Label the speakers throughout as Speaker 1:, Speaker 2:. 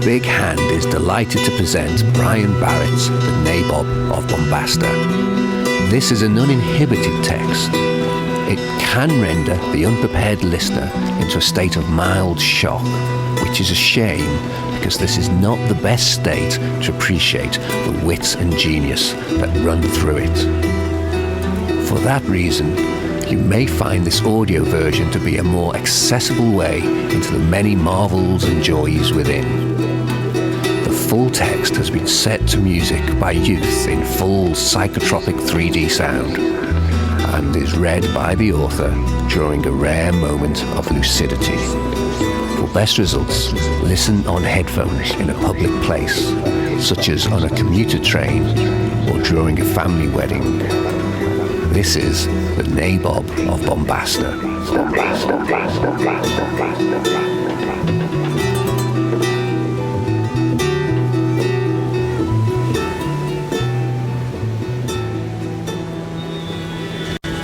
Speaker 1: Big Hand is delighted to present Brian Barritt's The Nabob of Bombasta. This is an uninhibited text. It can render the unprepared listener into a state of mild shock, which is a shame because this is not the best state to appreciate the wit and genius that run through it. For that reason, you may find this audio version to be a more accessible way into the many marvels and joys within. The full text has been set to music by youth in full psychotropic 3D sound and is read by the author during a rare moment of lucidity. For best results, listen on headphones in a public place, such as on a commuter train or during a family wedding. This is The Nabob of Bombasta.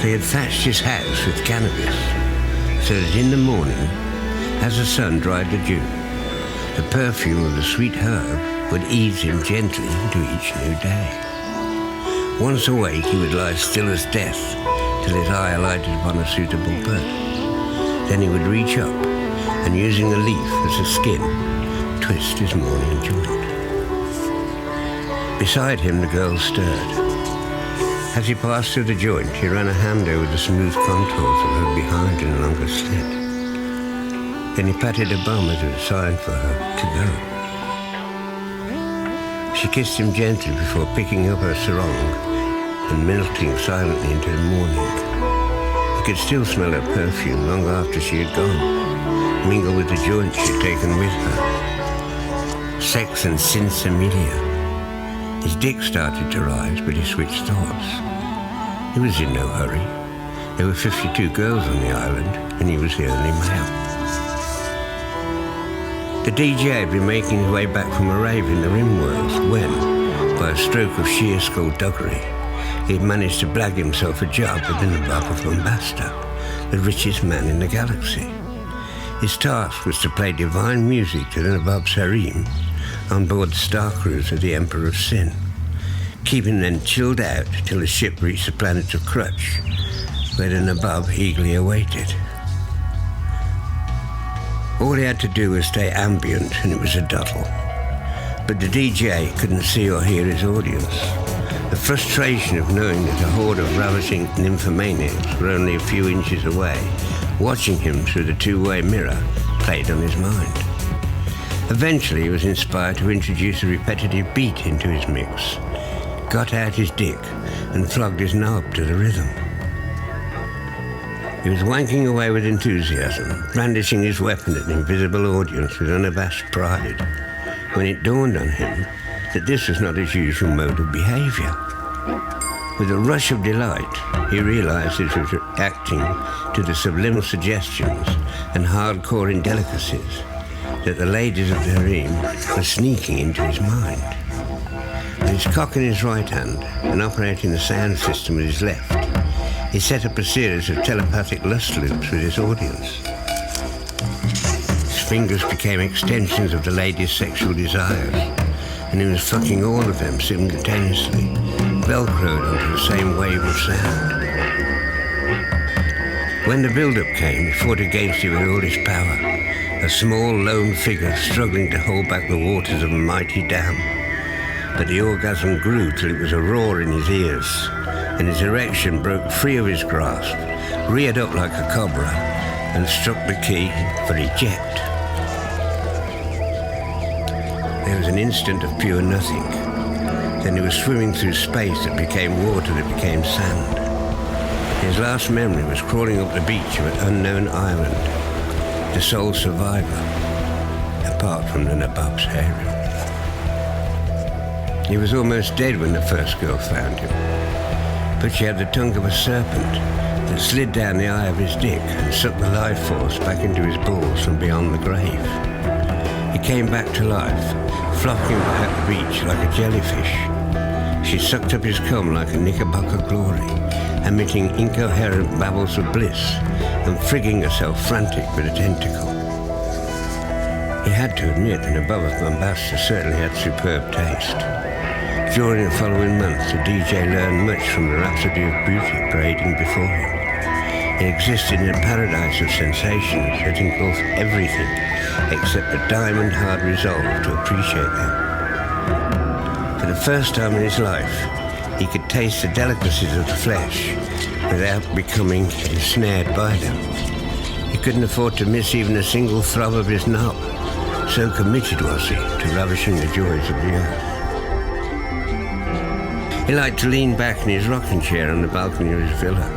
Speaker 2: They had thatched his house with cannabis, so that in the morning, as the sun dried the dew, the perfume of the sweet herb would ease him gently into each new day. Once awake, he would lie still as death till his eye alighted upon a suitable bird. Then he would reach up and, using a leaf as a skin, twist his morning joint. Beside him, the girl stirred. As he passed througsich the joint, he ran a hand over the smooth contours of her behind in a longer slit. Then he patted her bum as a sign for her to go. She kissed him gently before picking up her sarong and melting silently into the morning. He could still smell her perfume long after she had gone, mingled with the joint she had taken with her. Sex and sinsemilla. His dick started to rise, but he switched thoughts. He was in no hurry. There were 52 girls on the island, and he was the only male. The DJ had been making his way back from a rave in the Rimworld when, by a stroke of sheer skullduggery, he had managed to blag himself a job with the Nabob of Bombasta, the richest man in the galaxy. His task was to play divine music to the Nabob's harem on board the star cruiser the Emperor of Sin, keeping them chilled out till the ship reached the planet of Crutch, where the Nabob eagerly awaited. All he had to do was stay ambient, and it was a doddle. But the DJ couldn't see or hear his audience. The frustration of knowing that a horde of ravishing nymphomaniacs were only a few inches away, watching him through the two-way mirror, played on his mind. Eventually, he was inspired to introduce a repetitive beat into his mix, got out his dick, and flogged his knob to the rhythm. He was wanking away with enthusiasm, brandishing his weapon at the invisible audience with unabashed pride, when it dawned on him that this was not his usual mode of behavior. With a rush of delight, he realized he was reacting to the subliminal suggestions and hardcore indelicacies that the ladies of the harem were sneaking into his mind. With his cock in his right hand and operating the sound system with his left, he set up a series of telepathic lust loops with his audience. His fingers became extensions of the ladies' sexual desires, and he was fucking all of them simultaneously, velcroed onto the same wave of sound. When the build-up came, he fought against it with all his power, a small, lone figure struggling to hold back the waters of a mighty dam. But the orgasm grew till it was a roar in his ears, and his erection broke free of his grasp, reared up like a cobra, and struck the key for eject. There was an instant of pure nothing. Then he was swimming through space that became water that became sand. His last memory was crawling up the beach of an unknown island, the sole survivor, apart from the Nabob's harem. He was almost dead when the first girl found him, but she had the tongue of a serpent that slid down the eye of his dick and sucked the life force back into his balls from beyond the grave. He came back to life, flopping about the beach like a jellyfish. She sucked up his cum like a knickerbocker glory, emitting incoherent babbles of bliss and frigging herself frantic with a tentacle. He had to admit that Nabob of Bombasta certainly had superb taste. During the following months, the DJ learned much from the rhapsody of beauty parading before him. He existed in a paradise of sensations that engulfed everything except a diamond-hard resolve to appreciate them. For the first time in his life, he could taste the delicacies of the flesh without becoming ensnared by them. He couldn't afford to miss even a single throb of his knob. So committed was he to ravishing the joys of the earth. He liked to lean back in his rocking chair on the balcony of his villa,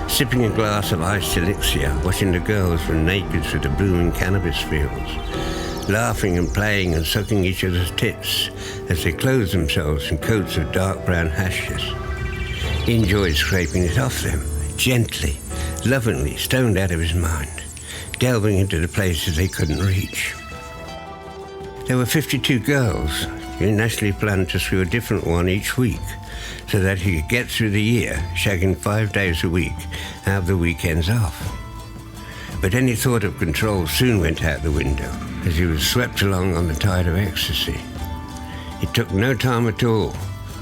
Speaker 2: sipping a glass of iced elixir, watching the girls run naked through the blooming cannabis fields, laughing and playing and sucking each other's tits as they clothed themselves in coats of dark brown hashes. He enjoyed scraping it off them, gently, lovingly, stoned out of his mind, delving into the places they couldn't reach. There were 52 girls. He naturally planned to screw a different one each week, so that he could get through the year shagging 5 days a week and have the weekends off. But any thought of control soon went out the window as he was swept along on the tide of ecstasy. It took no time at all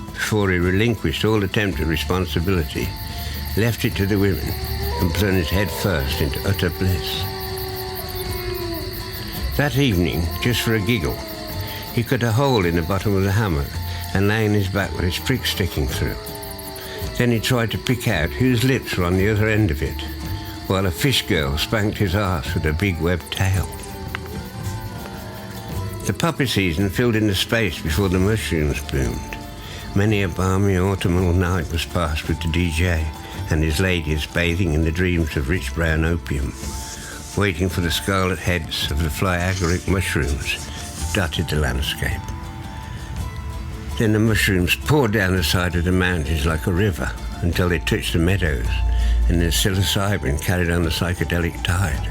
Speaker 2: before he relinquished all attempt at responsibility, left it to the women, and plunged head first into utter bliss. That evening, just for a giggle, he cut a hole in the bottom of the hammock and lay on his back with his prick sticking through. Then he tried to pick out whose lips were on the other end of it, while a fish girl spanked his arse with a big webbed tail. The poppy season filled in the space before the mushrooms bloomed. Many a balmy autumnal night was passed with the DJ and his ladies bathing in the dreams of rich brown opium, waiting for the scarlet heads of the fly-agaric mushrooms dotted the landscape. Then the mushrooms poured down the side of the mountains like a river until they touched the meadows, and then psilocybin carried on the psychedelic tide.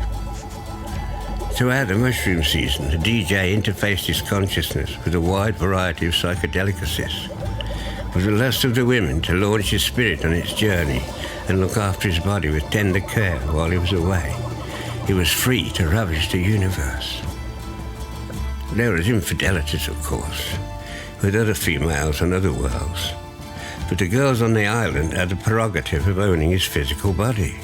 Speaker 2: Throughout the mushroom season, the DJ interfaced his consciousness with a wide variety of psychedelicacies, with the lust of the women to launch his spirit on its journey and look after his body with tender care while he was away. He was free to ravish the universe. There was infidelities, of course, with other females on other worlds, but the girls on the island had the prerogative of owning his physical body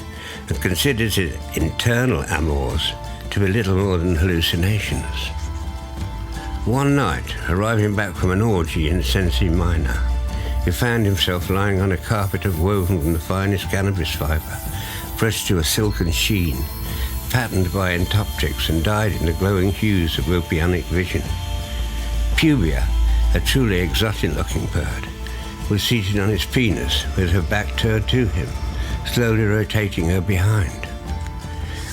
Speaker 2: and considered his internal amours to be little more than hallucinations. One night, arriving back from an orgy in Sensi Minor, he found himself lying on a carpet of woven from the finest cannabis fibre, brushed to a silken sheen, patterned by entoptics and dyed in the glowing hues of opianic vision. Pubia, a truly exotic-looking bird, was seated on his penis with her back turned to him, slowly rotating her behind.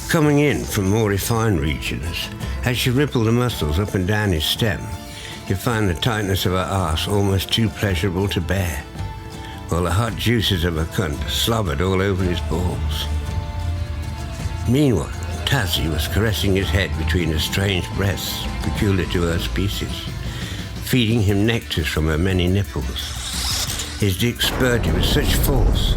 Speaker 2: Coming in from more refined regions, as she rippled the muscles up and down his stem, he found the tightness of her arse almost too pleasurable to bear, while the hot juices of her cunt slobbered all over his balls. Meanwhile, Tazzy was caressing his head between her strange breasts, peculiar to her species, feeding him nectars from her many nipples. His dick spurted with such force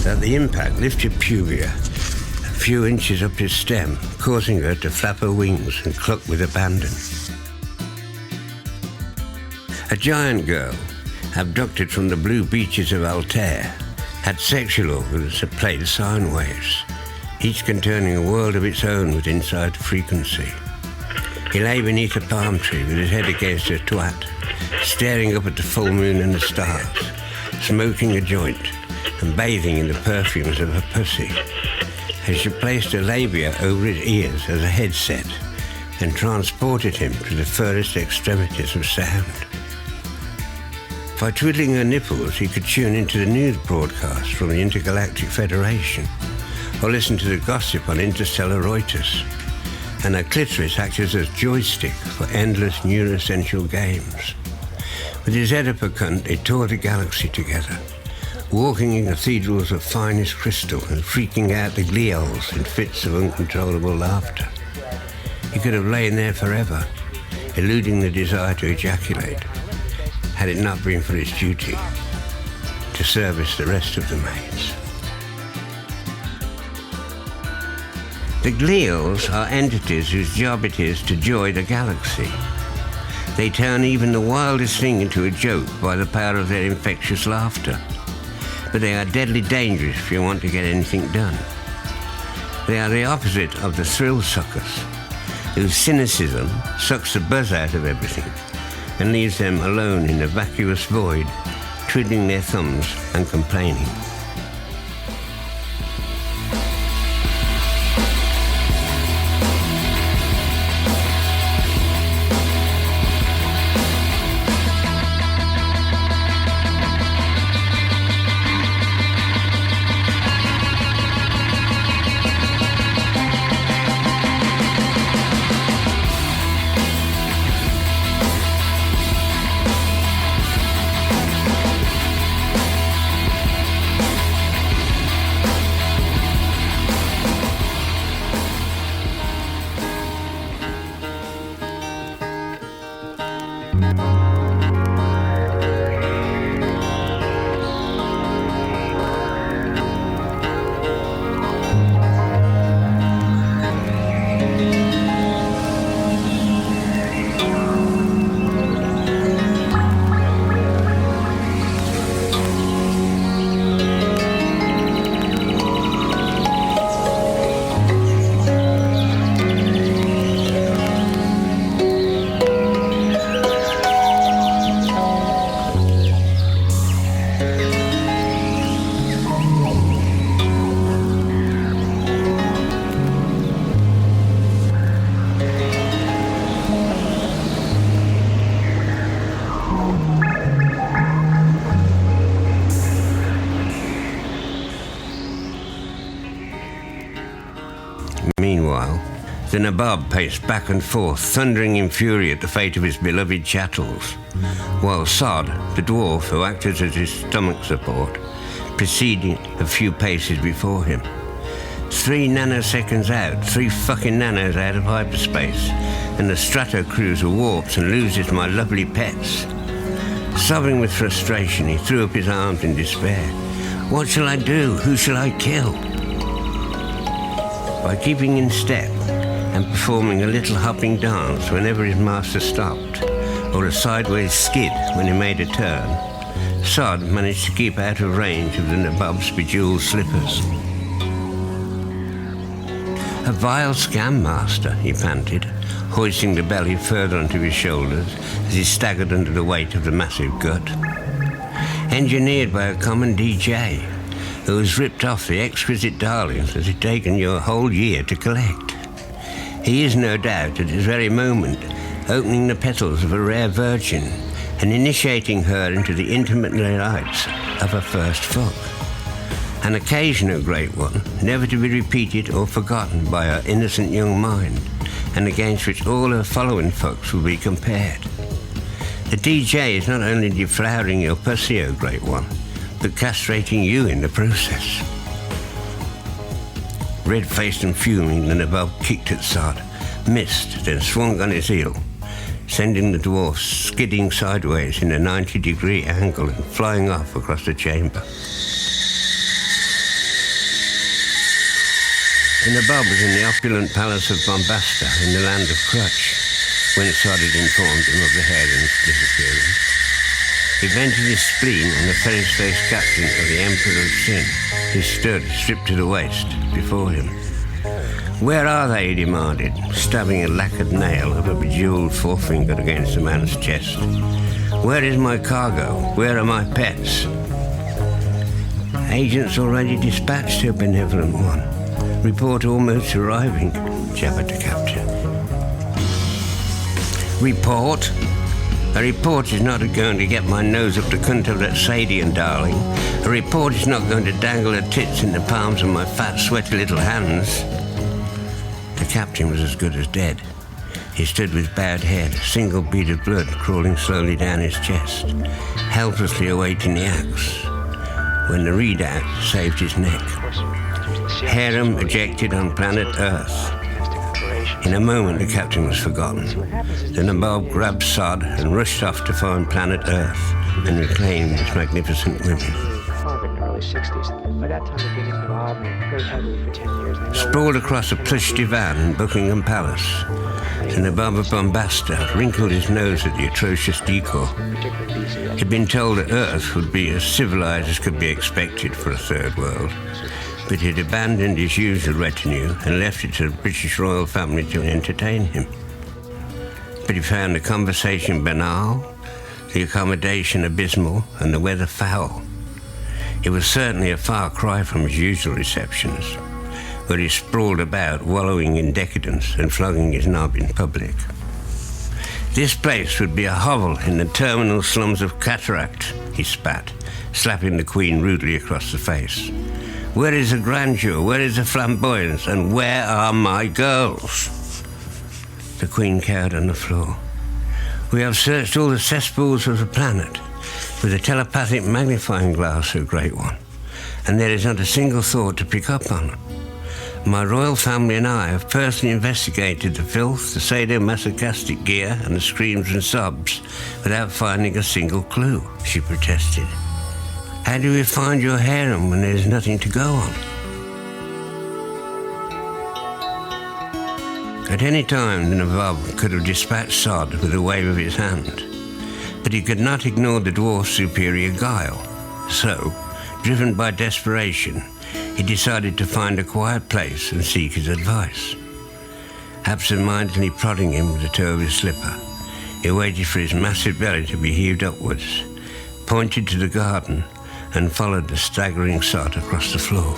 Speaker 2: that the impact lifted Pubia a few inches up his stem, causing her to flap her wings and cluck with abandon. A giant girl, abducted from the blue beaches of Altair, had sexual organs that played sine waves, each containing a world of its own with inside frequency. He lay beneath a palm tree with his head against her twat, staring up at the full moon and the stars, smoking a joint and bathing in the perfumes of her pussy, as she placed her labia over his ears as a headset and transported him to the furthest extremities of sound. By twiddling her nipples, he could tune into the news broadcast from the Intergalactic Federation, or listen to the gossip on interstellar Reuters, and her clitoris acted as a joystick for endless neurosensual games. With his Oedipal cunt, they toured the galaxy together, walking in cathedrals of finest crystal and freaking out the gliols in fits of uncontrollable laughter. He could have lain there forever, eluding the desire to ejaculate, had it not been for his duty to service the rest of the maids. The glials are entities whose job it is to joy the galaxy. They turn even the wildest thing into a joke by the power of their infectious laughter. But they are deadly dangerous if you want to get anything done. They are the opposite of the thrill suckers, whose cynicism sucks the buzz out of everything and leaves them alone in a vacuous void, twiddling their thumbs and complaining. Meanwhile, the Nabob paced back and forth, thundering in fury at the fate of his beloved chattels, while Sod, the dwarf who acted as his stomach support, proceeded a few paces before him. 3 nanoseconds out, 3 fucking nanos out of hyperspace, and the Stratocruiser warps and loses my lovely pets. Sobbing with frustration, he threw up his arms in despair. What shall I do? Who shall I kill? By keeping in step and performing a little hopping dance whenever his master stopped, or a sideways skid when he made a turn, Sod managed to keep out of range of the Nabob's bejeweled slippers. A vile scam master, he panted, hoisting the belly further onto his shoulders as he staggered under the weight of the massive gut. Engineered by a common DJ, who has ripped off the exquisite darlings that had taken you a whole year to collect. He is no doubt at this very moment opening the petals of a rare virgin and initiating her into the intimate delights of her first fuck. An occasional great one, never to be repeated or forgotten by her innocent young mind, and against which all her following fucks will be compared. The DJ is not only deflowering your pussy, O great one, but castrating you in the process. Red-faced and fuming, the Nabob kicked at Sod, missed, then swung on his heel, sending the dwarf skidding sideways in a 90-degree angle and flying off across the chamber. The Nabob was in the opulent palace of Bombasta in the land of Crutch, when Sod had informed him of the Heron's disappearance. He vented his spleen on the ferris-faced captain of the Emperor of Sin, who stood, stripped to the waist, before him. Where are they, he demanded, stabbing a lacquered nail of a bejeweled forefinger against the man's chest. Where is my cargo? Where are my pets? Agents already dispatched, O benevolent one. Report almost arriving, jabbered the captain. Report? A report is not going to get my nose up the cunt of that Sadian darling. A report is not going to dangle her tits in the palms of my fat, sweaty little hands. The captain was as good as dead. He stood with bowed head, a single bead of blood crawling slowly down his chest, helplessly awaiting the axe, when the readout saved his neck. Harem ejected on planet Earth. In a moment, the captain was forgotten. The Nabob grabbed Sod and rushed off to find planet Earth and reclaim its magnificent women.
Speaker 3: Barritt in the early 60s. By that time, they'd been in Nabob very heavily for 10 years.
Speaker 2: Sprawled across a plush divan in Buckingham Palace, the Nabob of Bombasta wrinkled his nose at the atrocious decor. He'd been told that Earth would be as civilized as could be expected for a third world, but he'd abandoned his usual retinue and left it to the British royal family to entertain him. But he found the conversation banal, the accommodation abysmal, and the weather foul. It was certainly a far cry from his usual receptions, where he sprawled about, wallowing in decadence and flogging his knob in public. This place would be a hovel in the terminal slums of Cataract, he spat, slapping the Queen rudely across the face. Where is the grandeur? Where is the flamboyance? And where are my girls? The Queen cowered on the floor. We have searched all the cesspools of the planet with a telepathic magnifying glass, O Great One, and there is not a single thought to pick up on. My royal family and I have personally investigated the filth, the sadomasochistic gear, and the screams and sobs without finding a single clue, she protested. How do we find your harem when there's nothing to go on? At any time, the Nabob could have dispatched Sod with a wave of his hand, but he could not ignore the dwarf's superior guile. So, driven by desperation, he decided to find a quiet place and seek his advice. Absent-mindedly prodding him with the toe of his slipper, he waited for his massive belly to be heaved upwards, pointed to the garden, and followed the staggering Sod across the floor.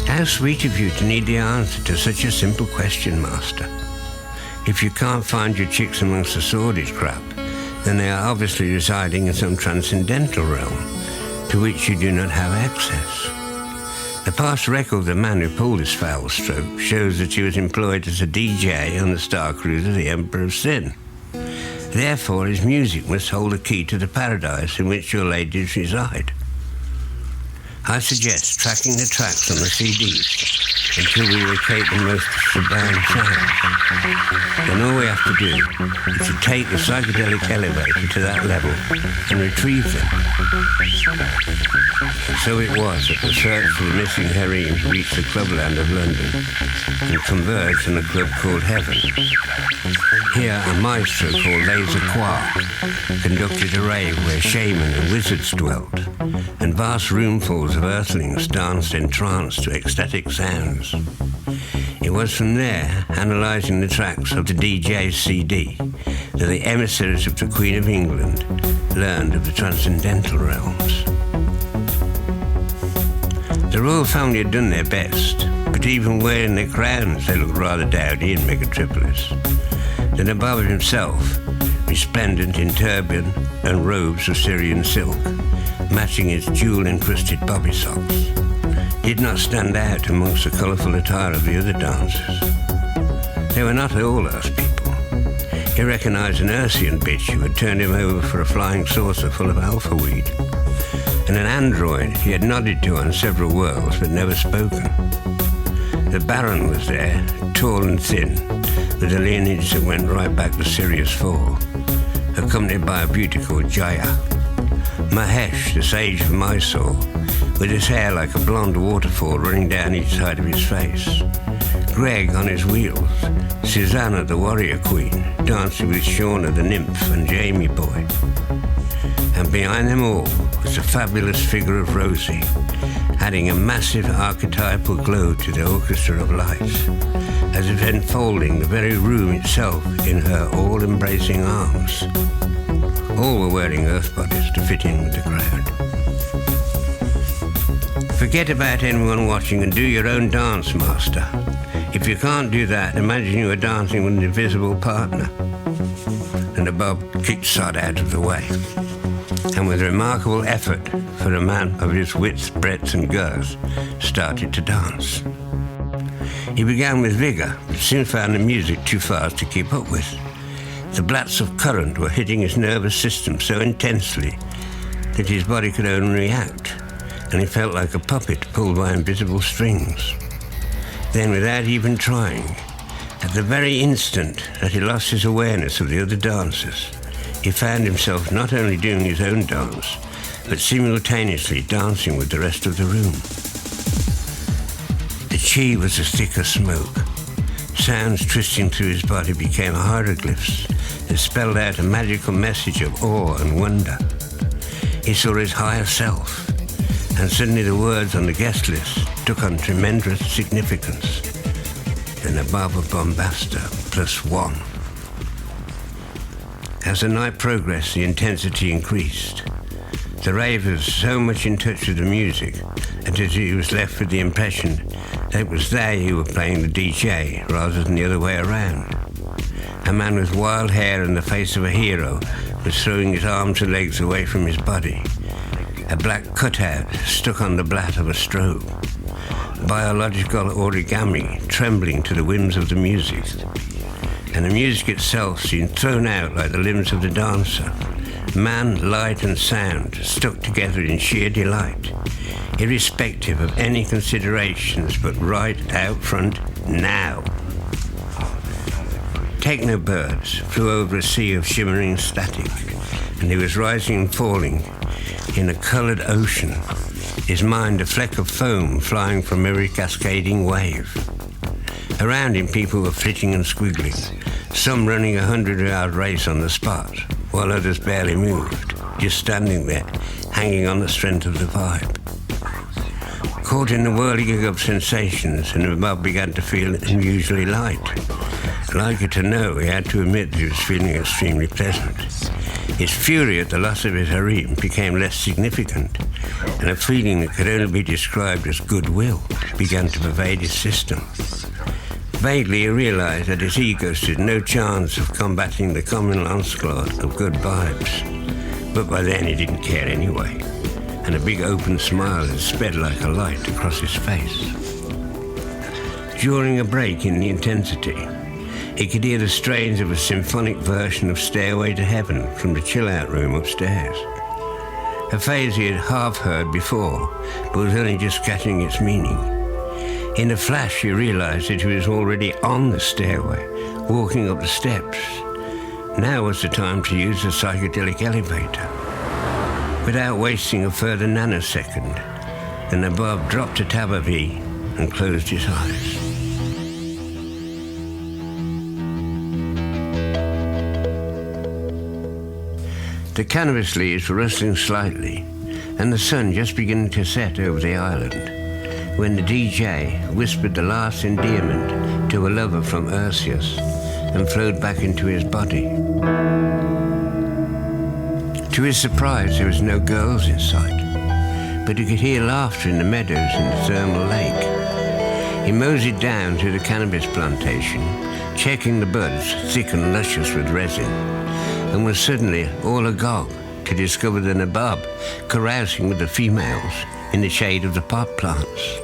Speaker 2: How sweet of you to need the answer to such a simple question, Master. If you can't find your chicks amongst the sordid crap, then they are obviously residing in some transcendental realm to which you do not have access. The past record of the man who pulled this foul stroke shows that he was employed as a DJ on the star cruiser The Emperor of Sin. Therefore, his music must hold a key to the paradise in which your ladies reside. I suggest tracking the tracks on the CDs until we locate the most sublime sound. Then all we have to do is to take the psychedelic elevator to that level and retrieve them. So it was that the search for the missing harem reached the clubland of London and converged on a club called Heaven. Here, a maestro called Laser Quark conducted a rave where shaman and wizards dwelt, and vast roomfuls of earthlings danced entranced to ecstatic sounds. It was from there, analysing the tracks of the DJ's CD, that the emissaries of the Queen of England learned of the transcendental realms. The royal family had done their best, but even wearing their crowns they looked rather dowdy in Megatropolis. The Nabob himself, resplendent in turban and robes of Syrian silk, matching his jewel-encrusted bobby socks, did not stand out amongst the colourful attire of the other dancers. They were not all Earth people. He recognised an Ursian bitch who had turned him over for a flying saucer full of alpha weed, and an android he had nodded to on several worlds but never spoken. The Baron was there, tall and thin, with a lineage that went right back to Sirius IV, accompanied by a beauty called Jaya. Mahesh, the sage of Mysore, with his hair like a blonde waterfall running down each side of his face. Greg on his wheels, Susanna the warrior queen, dancing with Shauna the nymph and Jamie boy. And behind them all was the fabulous figure of Rosie, adding a massive archetypal glow to the orchestra of lights, as if enfolding the very room itself in her all-embracing arms. All were wearing earth bodies to fit in with the crowd. Forget about anyone watching and do your own dance, Master. If you can't do that, imagine you are dancing with an invisible partner. And Nabob kicked Sod out of the way, and with remarkable effort for a man of his width, breadth and girth, started to dance. He began with vigour, but soon found the music too fast to keep up with. The blats of current were hitting his nervous system so intensely that his body could only react, and he felt like a puppet pulled by invisible strings. Then, without even trying, at the very instant that he lost his awareness of the other dancers, he found himself not only doing his own dance, but simultaneously dancing with the rest of the room. The chi was as thick as smoke. Sounds twisting through his body became hieroglyphs that spelled out a magical message of awe and wonder. He saw his higher self, and suddenly the words on the guest list took on tremendous significance. The Nabob of Bombasta +1. As the night progressed, the intensity increased. The rave was so much in touch with the music that he was left with the impression that it was they who were playing the DJ rather than the other way around. A man with wild hair and the face of a hero was throwing his arms and legs away from his body. A black cutout stuck on the blat of a strobe. Biological origami trembling to the whims of the music. And the music itself seemed thrown out like the limbs of the dancer. Man, light and sound stuck together in sheer delight, irrespective of any considerations but right out front now. Techno birds flew over a sea of shimmering static, and he was rising and falling in a coloured ocean, his mind a fleck of foam flying from every cascading wave. Around him people were flitting and squiggling, some running a 100-yard race on the spot, while others barely moved, just standing there, hanging on the strength of the vibe. Caught in the whirligig of sensations, and Nabob began to feel unusually light. Like it or no, he had to admit that he was feeling extremely pleasant. His fury at the loss of his harem became less significant, and a feeling that could only be described as goodwill began to pervade his system. Vaguely he realized that his ego stood no chance of combating the common onslaught of good vibes, but by then he didn't care anyway, and a big open smile had sped like a light across his face. During a break in the intensity, he could hear the strains of a symphonic version of Stairway to Heaven from the chill-out room upstairs. A phrase he had half heard before, but was only just catching its meaning. In a flash, he realized that he was already on the stairway, walking up the steps. Now was the time to use the psychedelic elevator. Without wasting a further nanosecond, the Nabob dropped a tab of E and closed his eyes. The cannabis leaves were rustling slightly, and the sun just beginning to set over the island, when the DJ whispered the last endearment to a lover from Ursius and flowed back into his body. To his surprise, there was no girls in sight, but he could hear laughter in the meadows and the thermal lake. He moseyed down to the cannabis plantation, checking the buds thick and luscious with resin, and was suddenly all agog to discover the Nabob carousing with the females in the shade of the pot plants.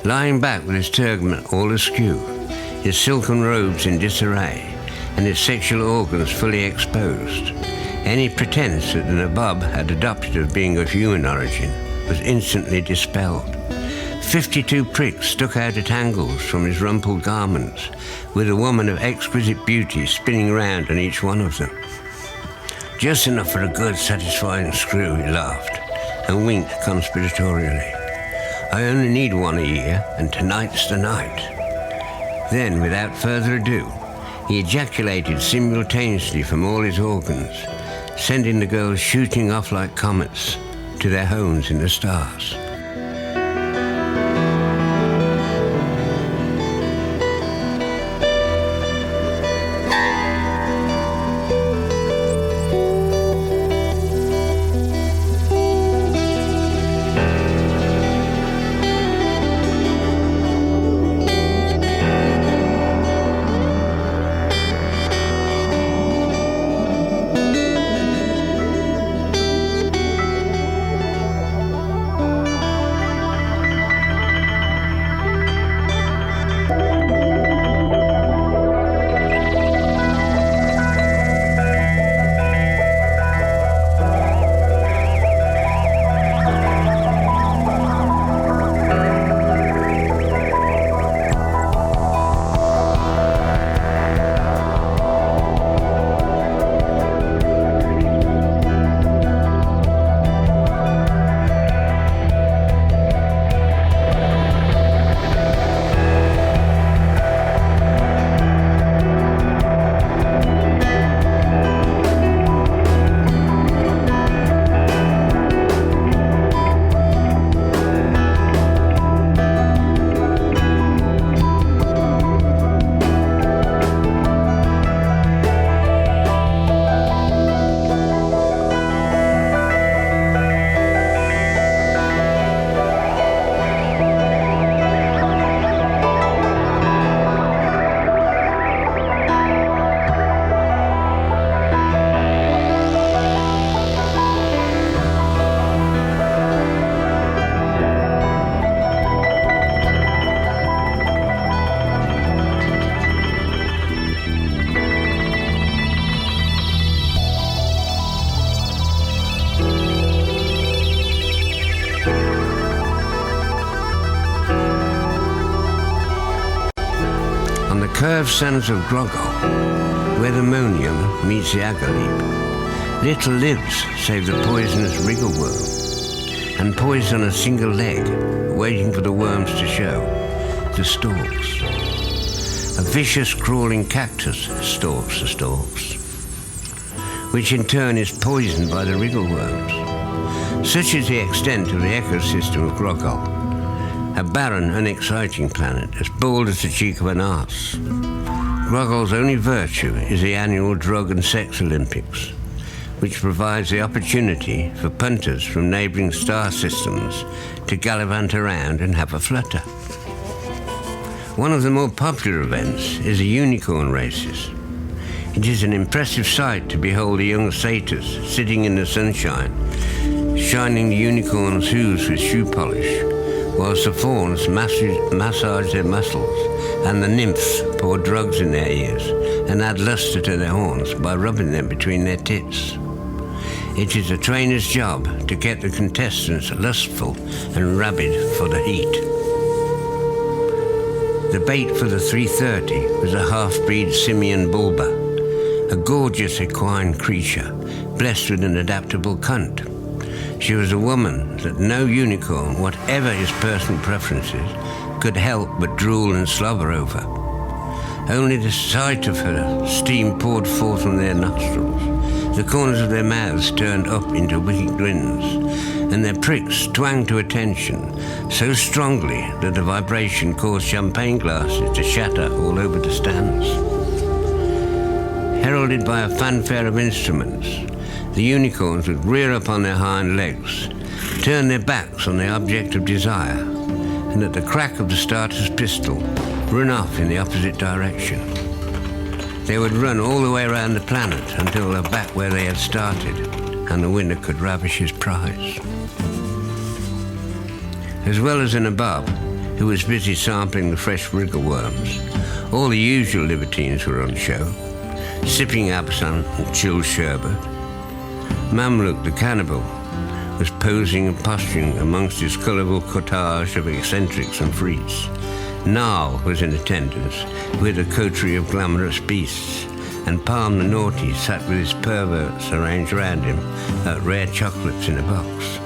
Speaker 2: Lying back with his turban all askew, his silken robes in disarray, and his sexual organs fully exposed, any pretense that the Nabob had adopted of being of human origin was instantly dispelled. 52 pricks stuck out at angles from his rumpled garments, with a woman of exquisite beauty spinning round on each one of them. Just enough for a good, satisfying screw, he laughed, and winked conspiratorially. I only need one a year, and tonight's the night. Then, without further ado, he ejaculated simultaneously from all his organs, sending the girls shooting off like comets to their homes in the stars. curved sands of Grogol, where the Monium meets the Agalib, little lives save the poisonous wriggle worm, and poised on a single leg, waiting for the worms to show, the stalks. A vicious crawling cactus stalks the stalks, which in turn is poisoned by the wriggle worms. Such is the extent of the ecosystem of Grogol, a barren, unexciting planet as bald as the cheek of an arse. Grogol's only virtue is the annual Drug and Sex Olympics, which provides the opportunity for punters from neighbouring star systems to gallivant around and have a flutter. One of the more popular events is the unicorn races. It is an impressive sight to behold the young satyrs sitting in the sunshine, shining the unicorns' hooves with shoe polish, whilst the fawns massage their muscles and the nymphs pour drugs in their ears and add lustre to their horns by rubbing them between their tits. It is a trainer's job to get the contestants lustful and rabid for the heat. The bait for the 3:30 was a half-breed simian bulba, a gorgeous equine creature blessed with an adaptable cunt. She was a woman that no unicorn, whatever his personal preferences, could help but drool and slobber over. Only the sight of her steam poured forth from their nostrils. The corners of their mouths turned up into wicked grins, and their pricks twanged to attention so strongly that the vibration caused champagne glasses to shatter all over the stands. Heralded by a fanfare of instruments, the unicorns would rear up on their hind legs, turn their backs on the object of desire, and at the crack of the starter's pistol, run off in the opposite direction. They would run all the way around the planet until they're back where they had started, and the winner could ravish his prize. As well as a Nabob, who was busy sampling the fresh wriggle worms, all the usual libertines were on show, sipping absinthe and chilled sherbet. Mamluk the cannibal was posing and posturing amongst his colourful cortege of eccentrics and freaks. Nal was in attendance with a coterie of glamorous beasts, and Palm the Naughty sat with his perverts arranged around him like rare chocolates in a box.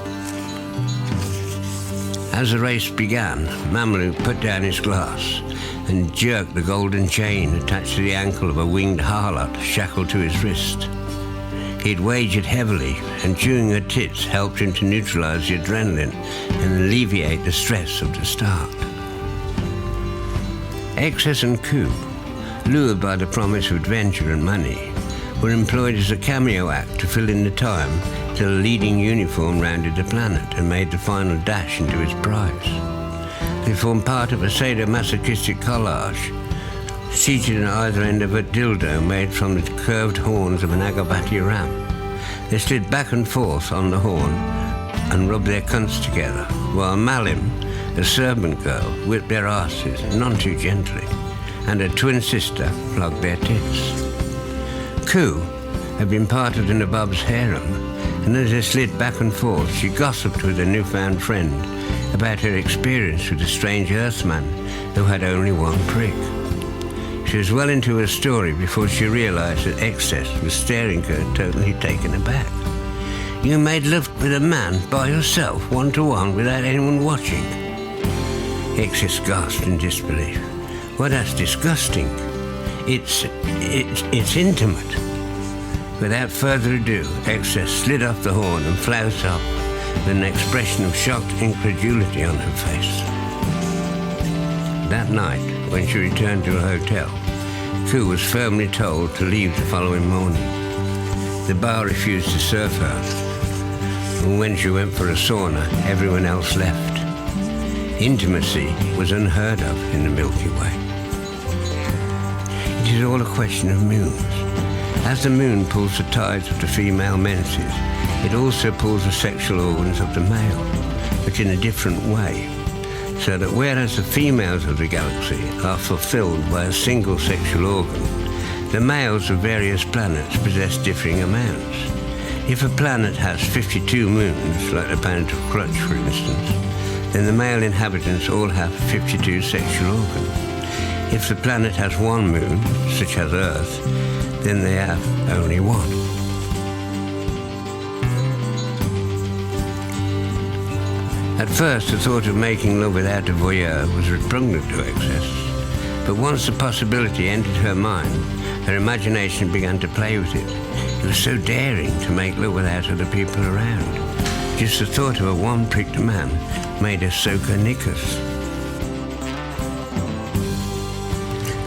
Speaker 2: As the race began, Mamluk put down his glass and jerked the golden chain attached to the ankle of a winged harlot shackled to his wrist. He'd wagered heavily, and chewing her tits helped him to neutralise the adrenaline and alleviate the stress of the start. Excess and Coup, lured by the promise of adventure and money, were employed as a cameo act to fill in the time till a leading uniform rounded the planet and made the final dash into his prize. They formed part of a sadomasochistic collage, seated at either end of a dildo made from the curved horns of an Agabati ram. They slid back and forth on the horn and rubbed their cunts together, while Malim, a servant girl, whipped their asses, none too gently, and her twin sister flogged their tits. Coup had been part of the Nabob's harem, and as they slid back and forth, she gossiped with her newfound friend about her experience with a strange earthman who had only one prick. She was well into her story before she realised that Excess was staring at her totally taken aback. "You made love with a man by yourself, one-to-one, without anyone watching?" Excess gasped in disbelief. "Well, that's disgusting. It's intimate." Without further ado, Excess slid off the horn and flounced up with an expression of shocked incredulity on her face. That night, when she returned to her hotel, Coup was firmly told to leave the following morning. The bar refused to serve her, and when she went for a sauna, everyone else left. Intimacy was unheard of in the Milky Way. It is all a question of moons. As the moon pulls the tides of the female menses, it also pulls the sexual organs of the male, but in a different way. So that whereas the females of the galaxy are fulfilled by a single sexual organ, the males of various planets possess differing amounts. If a planet has 52 moons, like the planet of Crutch for instance, then the male inhabitants all have 52 sexual organs. If the planet has one moon, such as Earth, then they have only one. At first, the thought of making love without a voyeur was repugnant to excess, but once the possibility entered her mind, her imagination began to play with it. It was so daring to make love without other people around. Just the thought of a one-pricked man made her soak her knickers.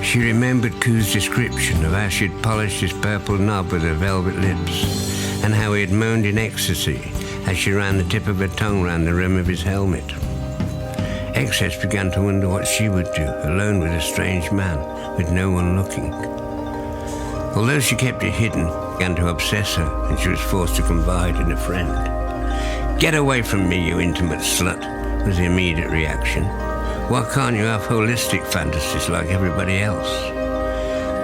Speaker 2: She remembered Ku's description of how she'd polished his purple knob with her velvet lips, and how he had moaned in ecstasy as she ran the tip of her tongue round the rim of his helmet. Excess began to wonder what she would do, alone with a strange man, with no one looking. Although she kept it hidden, it began to obsess her, and she was forced to confide in a friend. "Get away from me, you intimate slut," was the immediate reaction. "Why can't you have holistic fantasies like everybody else?"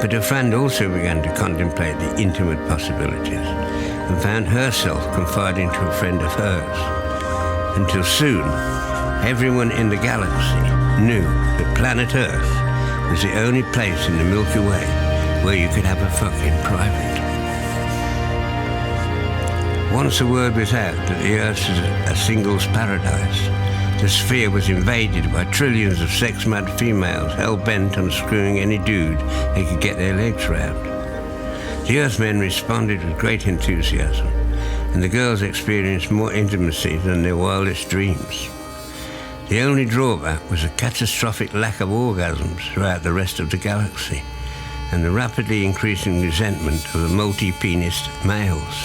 Speaker 2: But her friend also began to contemplate the intimate possibilities, and found herself confiding to a friend of hers. Until soon, everyone in the galaxy knew that planet Earth was the only place in the Milky Way where you could have a fucking private. Once the word was out that the Earth was a singles paradise, the sphere was invaded by trillions of sex-mad females hell-bent on screwing any dude they could get their legs round. The Earthmen responded with great enthusiasm, and the girls experienced more intimacy than their wildest dreams. The only drawback was a catastrophic lack of orgasms throughout the rest of the galaxy, and the rapidly increasing resentment of the multi-penised males.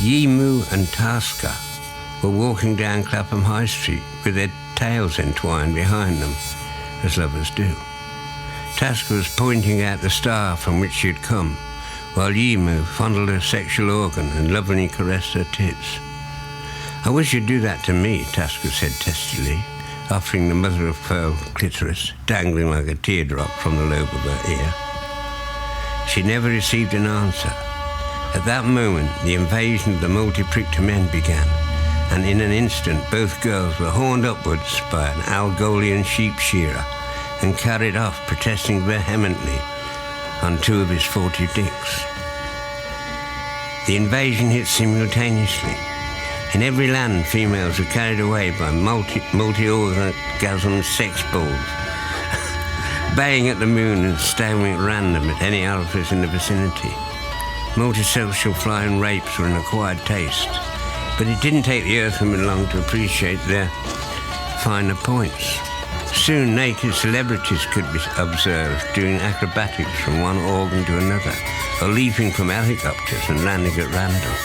Speaker 2: Yimu and Taska were walking down Clapham High Street with their tails entwined behind them, as lovers do. Taska was pointing out the star from which she had come, while Yimu fondled her sexual organ and lovingly caressed her tits. "I wish you'd do that to me," Taska said testily, offering the mother-of-pearl clitoris, dangling like a teardrop from the lobe of her ear. She never received an answer. At that moment, the invasion of the multi-pricked men began, and in an instant, both girls were horned upwards by an Algolian sheep shearer and carried off, protesting vehemently, on 2 of his 40 dicks. The invasion hit simultaneously. In every land, females were carried away by multi-orgasm sex balls, baying at the moon and staring at random at any orifice in the vicinity. Multisexual flying rapes were an acquired taste, but it didn't take the Earthwomen long to appreciate their finer points. Soon, naked celebrities could be observed doing acrobatics from one organ to another, or leaping from helicopters and landing at random.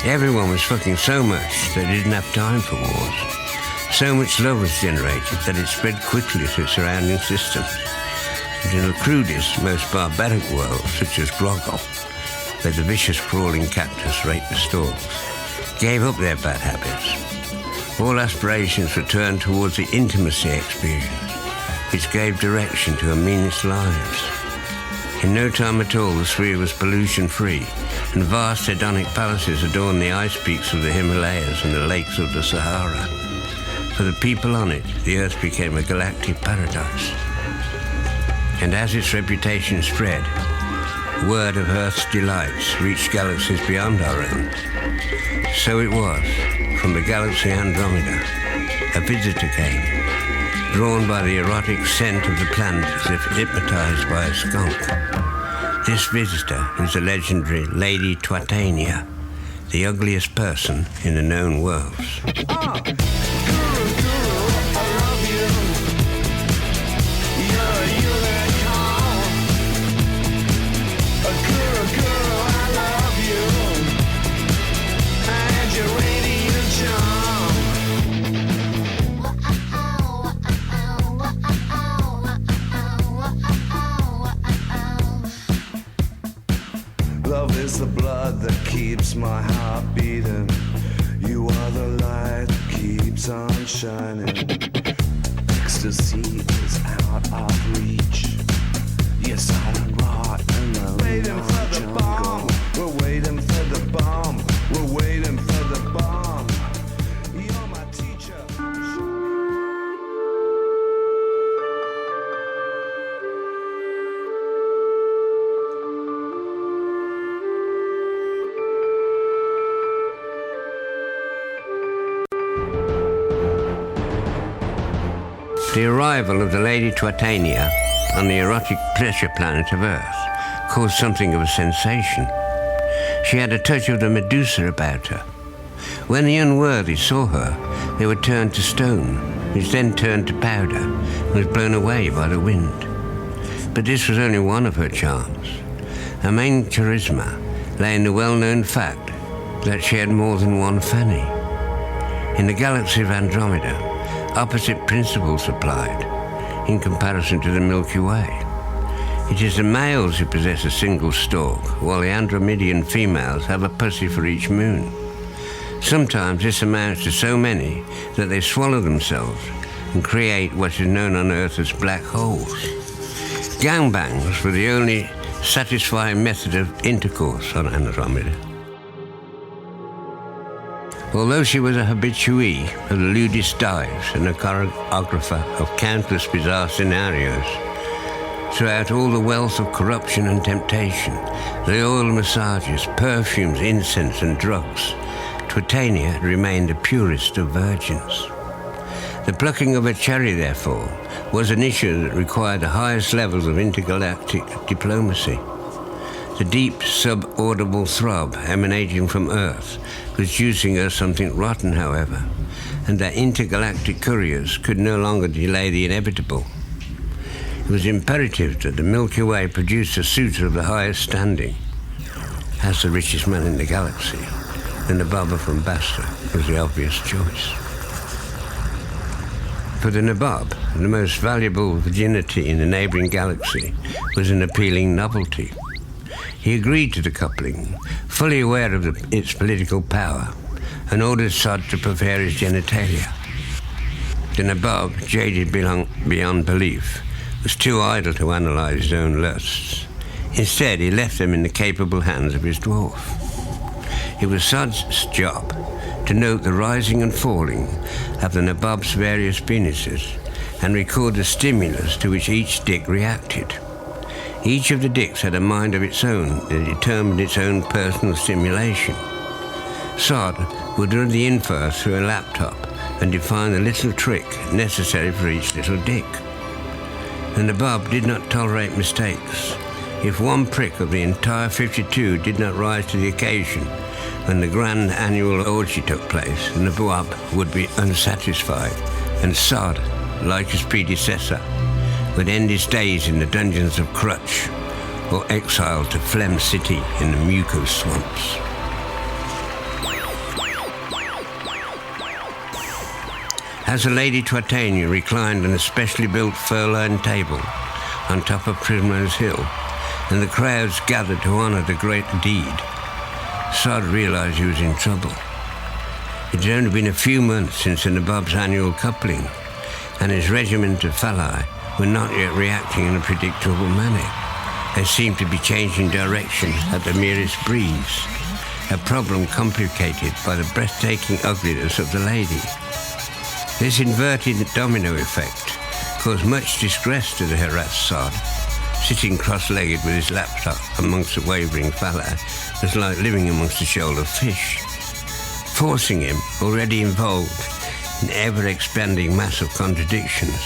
Speaker 2: Everyone was fucking so much they didn't have time for wars. So much love was generated that it spread quickly to surrounding systems. And in the crudest, most barbaric worlds, such as Groggle, where the vicious crawling cactus raped the stalks, gave up their bad habits. All aspirations were turned towards the intimacy experience, which gave direction to our meanest lives. In no time at all, the sphere was pollution-free, and vast hedonic palaces adorned the ice peaks of the Himalayas and the lakes of the Sahara. For the people on it, the Earth became a galactic paradise. And as its reputation spread, word of Earth's delights reached galaxies beyond our own. So it was, from the galaxy Andromeda, a visitor came, drawn by the erotic scent of the planet as if hypnotized by a skunk. This visitor was the legendary Lady Twatania, the ugliest person in the known worlds.
Speaker 4: Love is the blood that keeps my heart beating. You are the light that keeps on shining. Ecstasy is out of reach. You're silent rot in the waiting for the bomb. We're waiting for the bomb. We're waiting for the bomb. You're my teacher.
Speaker 2: The arrival of the Lady Titania on the erotic pleasure planet of Earth caused something of a sensation. She had a touch of the Medusa about her. When the unworthy saw her, they were turned to stone, which then turned to powder and was blown away by the wind. But this was only one of her charms. Her main charisma lay in the well-known fact that she had more than one fanny. In the galaxy of Andromeda, opposite principles applied in comparison to the Milky Way. It is the males who possess a single stalk, while the Andromedan females have a pussy for each moon. Sometimes this amounts to so many that they swallow themselves and create what is known on Earth as black holes. Gangbangs were the only satisfying method of intercourse on Andromeda. Although she was a habituée of the lewdest dives and a choreographer of countless bizarre scenarios, throughout all the wealth of corruption and temptation, the oil massages, perfumes, incense and drugs, Titania remained the purest of virgins. The plucking of a cherry, therefore, was an issue that required the highest levels of intergalactic diplomacy. The deep, subaudible throb emanating from Earth was juicing her something rotten, however, and their intergalactic couriers could no longer delay the inevitable. It was imperative that the Milky Way produce a suitor of the highest standing. As the richest man in the galaxy, the Nabob of Bombasta was the obvious choice. For the Nabob, the most valuable virginity in the neighbouring galaxy was an appealing novelty. He agreed to the coupling, fully aware of its political power, and ordered Sod to prepare his genitalia. The Nabob, jaded beyond belief, was too idle to analyse his own lusts. Instead, he left them in the capable hands of his dwarf. It was Sod's job to note the rising and falling of the Nabob's various penises and record the stimulus to which each dick reacted. Each of the dicks had a mind of its own that determined its own personal stimulation. Sod would run the info through a laptop and define the little trick necessary for each little dick. The Nabob did not tolerate mistakes. If one prick of the entire 52 did not rise to the occasion when the grand annual orgy took place, the Nabob would be unsatisfied, and Sod, like his predecessor, would end his days in the dungeons of Crutch or exiled to Phlegm City in the Muco swamps. As the Lady Titania reclined on a specially built fur-lined table on top of Primrose Hill, and the crowds gathered to honour the great deed, Sod realised he was in trouble. It had only been a few months since the Nabob's annual coupling, and his regiment of phalli were not yet reacting in a predictable manner. They seemed to be changing direction at the merest breeze, a problem complicated by the breathtaking ugliness of the lady. This inverted domino effect caused much distress to the harassed Sod. Sitting cross-legged with his laptop amongst the wavering phalli was like living amongst a shoal of fish, forcing him, already involved in ever-expanding mass of contradictions,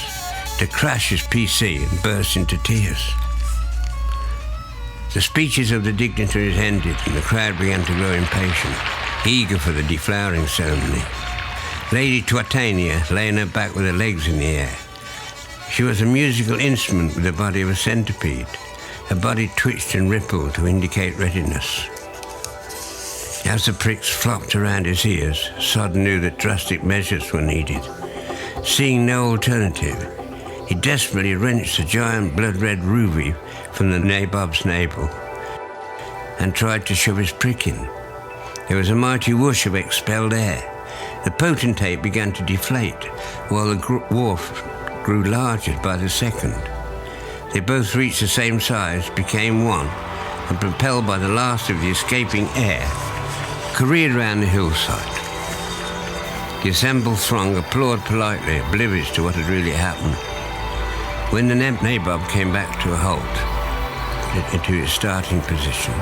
Speaker 2: to crash his PC and burst into tears. The speeches of the dignitaries ended and the crowd began to grow impatient, eager for the deflowering ceremony. Lady Titania lay on her back with her legs in the air. She was a musical instrument with the body of a centipede. Her body twitched and rippled to indicate readiness. As the pricks flopped around his ears, Sod knew that drastic measures were needed. Seeing no alternative, he desperately wrenched the giant blood-red ruby from the Nabob's navel and tried to shove his prick in. There was a mighty whoosh of expelled air. The potentate began to deflate, while the dwarf grew larger by the second. They both reached the same size, became one, and propelled by the last of the escaping air, careered round the hillside. The assembled throng applauded politely, oblivious to what had really happened. When the Nabob came back to a halt, into his starting position,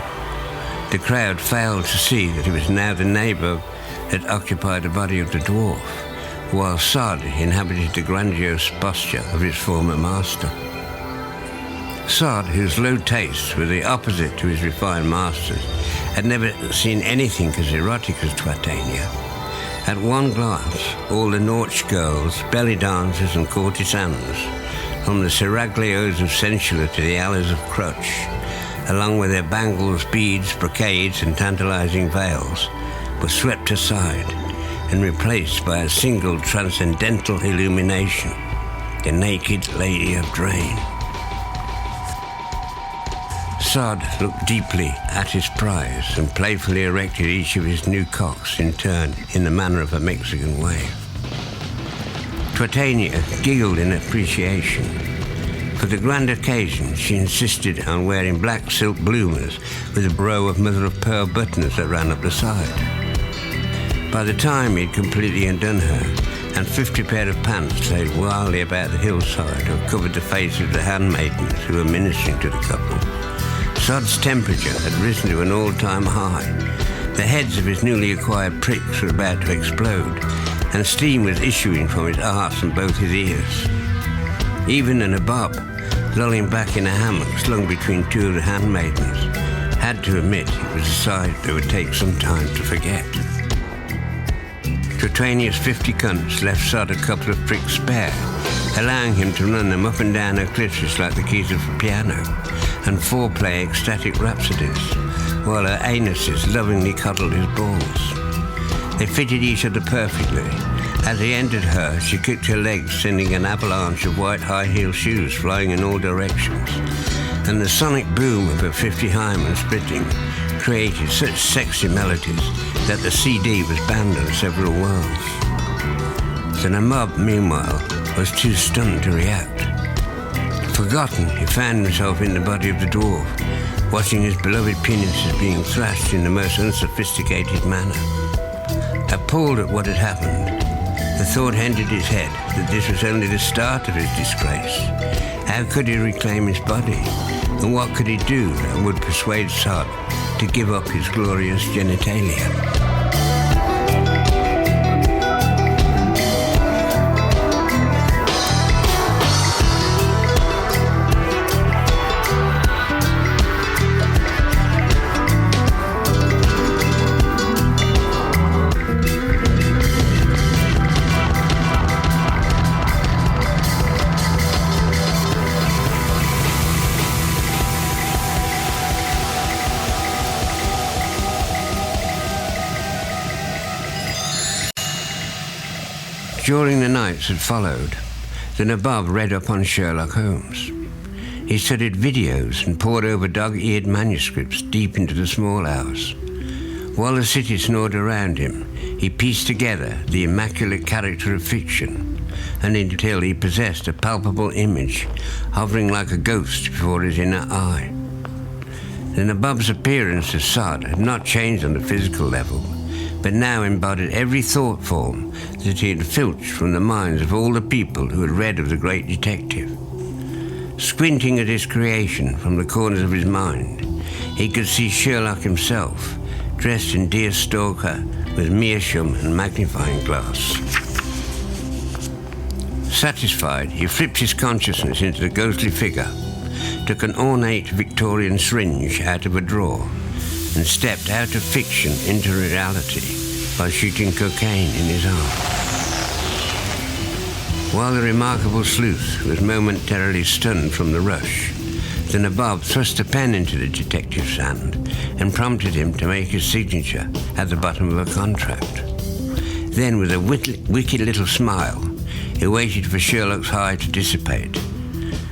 Speaker 2: the crowd failed to see that it was now the Nabob that occupied the body of the dwarf, while Sod inhabited the grandiose posture of his former master. Sod, whose low tastes were the opposite to his refined master's, had never seen anything as erotic as Titania. At one glance, all the Nautch girls, belly dancers and courtesans, from the seraglios of Sensula to the Alice of Crutch, along with their bangles, beads, brocades and tantalizing veils, were swept aside and replaced by a single transcendental illumination, the naked Lady of Drain. Sod looked deeply at his prize and playfully erected each of his new cocks in turn in the manner of a Mexican wave. Titania giggled in appreciation. For the grand occasion, she insisted on wearing black silk bloomers with a row of mother-of-pearl buttons that ran up the side. By the time he'd completely undone her, and 50 pair of pants laid wildly about the hillside or covered the faces of the handmaidens who were ministering to the couple, Sod's temperature had risen to an all-time high. The heads of his newly acquired pricks were about to explode, and steam was issuing from his arse and both his ears. Even the Nabob, lolling back in a hammock slung between two of the handmaidens, had to admit it was a sight that would take some time to forget. Titania's 50 cunts left Sod a couple of pricks spare, allowing him to run them up and down her clitoris like the keys of a piano, and foreplay ecstatic rhapsodies, while her anuses lovingly cuddled his balls. They fitted each other perfectly. As he entered her, she kicked her legs, sending an avalanche of white high-heeled shoes flying in all directions, and the sonic boom of her 50 hymen splitting created such sexy melodies that the CD was banned on several worlds. The Nabob, meanwhile, was too stunned to react. Forgotten, he found himself in the body of the dwarf, watching his beloved penises being thrashed in the most unsophisticated manner. Appalled at what had happened, the thought entered his head that this was only the start of his disgrace. How could he reclaim his body? And what could he do that would persuade Sod to give up his glorious genitalia? During the nights that followed, the Nabob read up on Sherlock Holmes. He studied videos and pored over dog-eared manuscripts deep into the small hours. While the city snored around him, he pieced together the immaculate character of fiction, and until he possessed a palpable image hovering like a ghost before his inner eye. The Nabob's appearance as Sod had not changed on the physical level, but now embodied every thought form that he had filched from the minds of all the people who had read of the great detective. Squinting at his creation from the corners of his mind, he could see Sherlock himself, dressed in deerstalker with meerschaum and magnifying glass. Satisfied, he flipped his consciousness into the ghostly figure, took an ornate Victorian syringe out of a drawer, and stepped out of fiction into reality by shooting cocaine in his arm. While the remarkable sleuth was momentarily stunned from the rush, the Nabob thrust a pen into the detective's hand and prompted him to make his signature at the bottom of a contract. Then, with a wicked little smile, he waited for Sherlock's high to dissipate,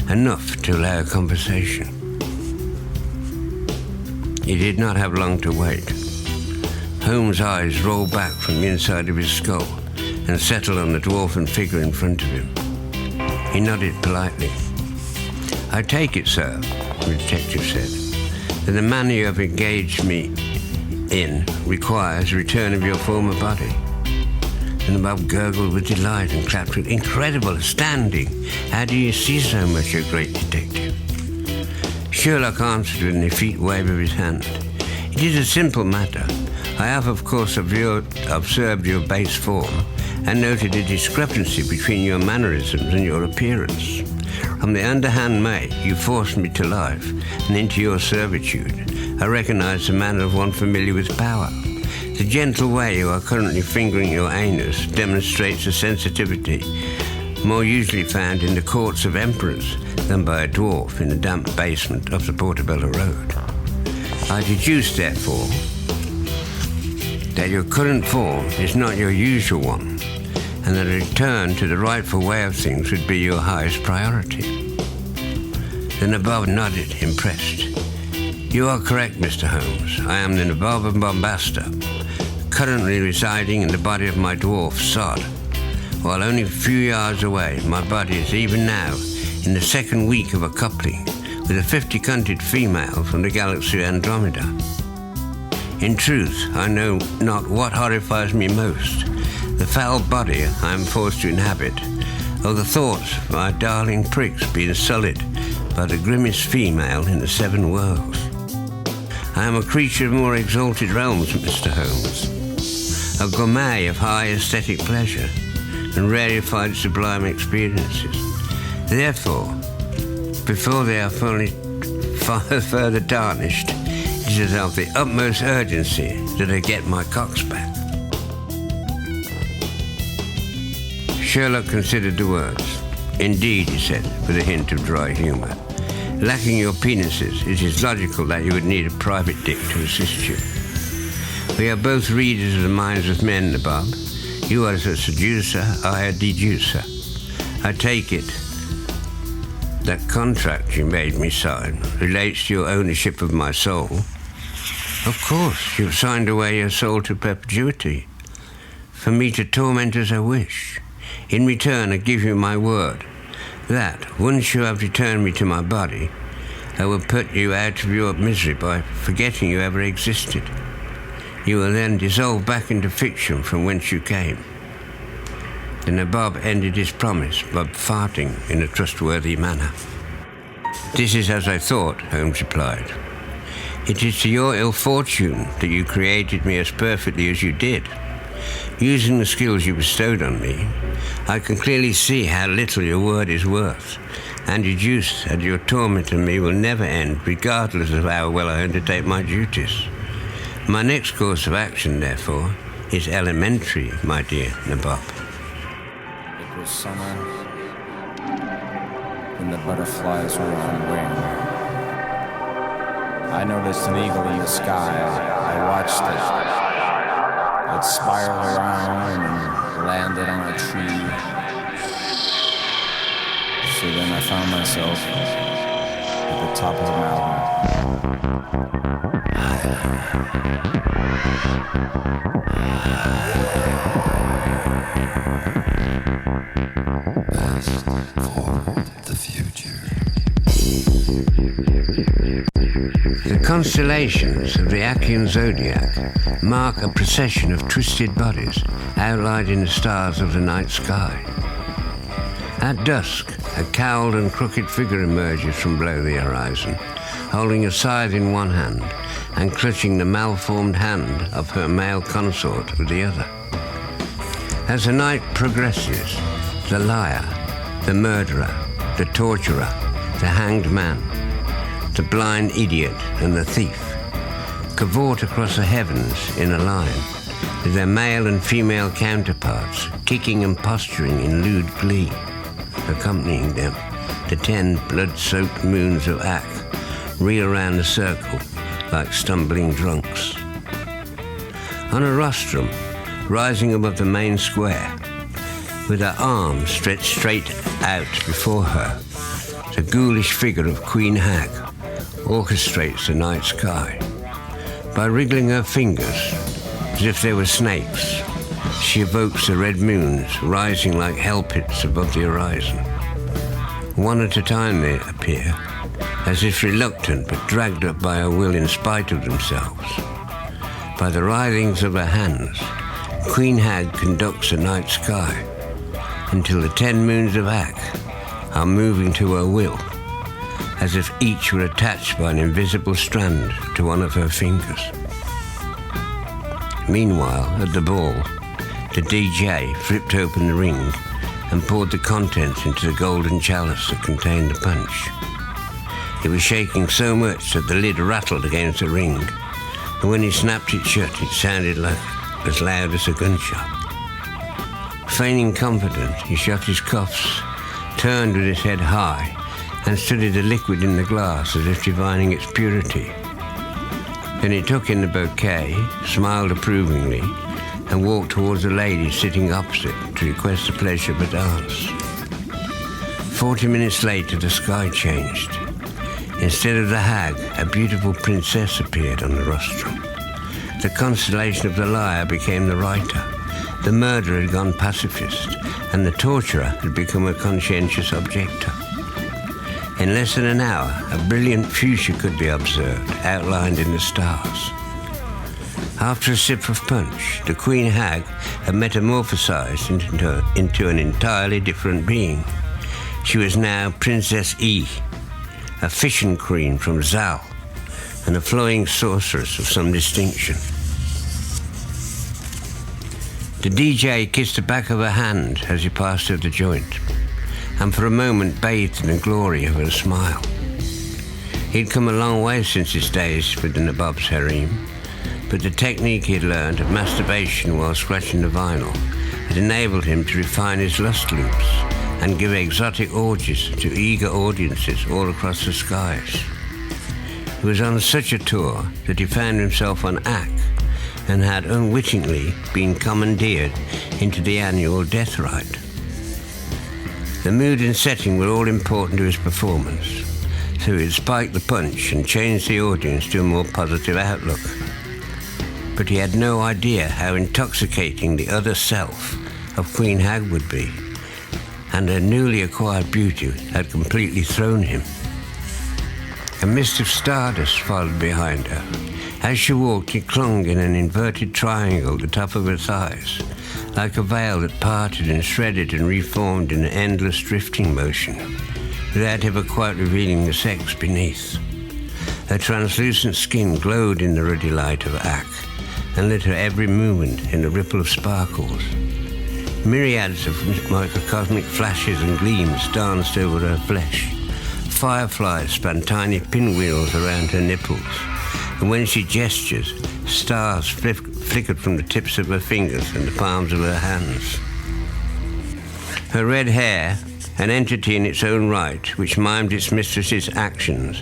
Speaker 2: enough to allow conversation. He did not have long to wait. Holmes' eyes rolled back from the inside of his skull and settled on the dwarfen figure in front of him. He nodded politely. "I take it, sir," the detective said, "that the manner you have engaged me in requires a return of your former body." The Nabob gurgled with delight and clapped with "Incredible, astounding! How do you see so much, you great detective?" Sherlock answered with an effete wave of his hand. "It is a simple matter. I have, of course, observed your base form and noted a discrepancy between your mannerisms and your appearance. From the underhand way you forced me to life and into your servitude, I recognize the manner of one familiar with power. The gentle way you are currently fingering your anus demonstrates a sensitivity more usually found in the courts of emperors than by a dwarf in the damp basement of the Portobello Road. I deduce, therefore, that your current form is not your usual one, and that a return to the rightful way of things would be your highest priority. The Nabob nodded, impressed. You are correct, Mr. Holmes. I am the Nabob of Bombasta, currently residing in the body of my dwarf, Sod. While only a few yards away, my body is even now in the second week of a coupling with a 50-cunted female from the galaxy Andromeda. In truth, I know not what horrifies me most, the foul body I am forced to inhabit, or the thoughts of my darling pricks being sullied by the grimmest female in the 7 worlds. I am a creature of more exalted realms, Mr. Holmes, a gourmet of high aesthetic pleasure and rarefied sublime experiences. Therefore, before they are further tarnished, it is of the utmost urgency that I get my cocks back. Sherlock considered the words. Indeed, he said, with a hint of dry humour. Lacking your penises, it is logical that you would need a private dick to assist you. We are both readers of the minds of men, Nabob. You are a seducer, I a deducer. I take it that contract you made me sign relates to your ownership of my soul. Of course, you've signed away your soul to perpetuity, for me to torment as I wish. In return, I give you my word that, once you have returned me to my body, I will put you out of your misery by forgetting you ever existed. You will then dissolve back into fiction from whence you came. The Nabob ended his promise by farting in a trustworthy manner. This is as I thought, Holmes replied. It is to your ill fortune that you created me as perfectly as you did. Using the skills you bestowed on me, I can clearly see how little your word is worth, and deduce that your torment of me will never end, regardless of how well I undertake my duties. My next course of action, therefore, is elementary, my dear Nabob.
Speaker 5: It was summer, when the butterflies were on wing. I noticed an eagle in the sky. I watched it. It spiraled around and landed on a tree. So then I found myself at the top of a mountain.
Speaker 6: Fast forward the future.
Speaker 2: The constellations of the Achaean zodiac mark a procession of twisted bodies outlined in the stars of the night sky. At dusk, a cowled and crooked figure emerges from below the horizon, holding a scythe in one hand and clutching the malformed hand of her male consort with the other. As the night progresses, the liar, the murderer, the torturer, the hanged man, the blind idiot and the thief cavort across the heavens in a line, with their male and female counterparts kicking and posturing in lewd glee. Accompanying them, the 10 blood-soaked moons of Ak reel around the circle like stumbling drunks. On a rostrum, rising above the main square, with her arms stretched straight out before her, the ghoulish figure of Queen Hag orchestrates the night sky. By wriggling her fingers, as if they were snakes, she evokes the red moons rising like hell pits above the horizon. One at a time they appear, as if reluctant but dragged up by her will in spite of themselves. By the writhings of her hands, Queen Hag conducts the night sky until the 10 moons of Ak are moving to her will, as if each were attached by an invisible strand to one of her fingers. Meanwhile, at the ball, the DJ flipped open the ring and poured the contents into the golden chalice that contained the punch. It was shaking so much that the lid rattled against the ring, and when he snapped it shut, it sounded as loud as a gunshot. Feigning confidence, he shut his cuffs, turned with his head high, and studied the liquid in the glass as if divining its purity. Then he took in the bouquet, smiled approvingly, and walked towards the lady sitting opposite to request the pleasure of a dance. 40 minutes later, the sky changed. Instead of the hag, a beautiful princess appeared on the rostrum. The constellation of the liar became the writer. The murderer had gone pacifist, and the torturer had become a conscientious objector. In less than an hour, a brilliant future could be observed, outlined in the stars. After a sip of punch, the Queen Hag had metamorphosized into an entirely different being. She was now Princess E, a fishing queen from Zal, and a flowing sorceress of some distinction. The DJ kissed the back of her hand as he passed her the joint, and for a moment bathed in the glory of her smile. He'd come a long way since his days with the Nabob's harem, but the technique he had learned of masturbation while scratching the vinyl had enabled him to refine his lust loops and give exotic orgies to eager audiences all across the skies. He was on such a tour that he found himself on Ak and had unwittingly been commandeered into the annual death rite. The mood and setting were all important to his performance, so he'd spiked the punch and changed the audience to a more positive outlook. But he had no idea how intoxicating the other self of Queen Hag would be, and her newly acquired beauty had completely thrown him. A mist of stardust followed behind her. As she walked, it clung in an inverted triangle at the top of her thighs, like a veil that parted and shredded and reformed in an endless drifting motion, without ever quite revealing the sex beneath. Her translucent skin glowed in the ruddy light of Ak, and lit her every movement in a ripple of sparkles. Myriads of microcosmic flashes and gleams danced over her flesh. Fireflies spun tiny pinwheels around her nipples, and when she gestured, stars flickered from the tips of her fingers and the palms of her hands. Her red hair, an entity in its own right, which mimed its mistress's actions,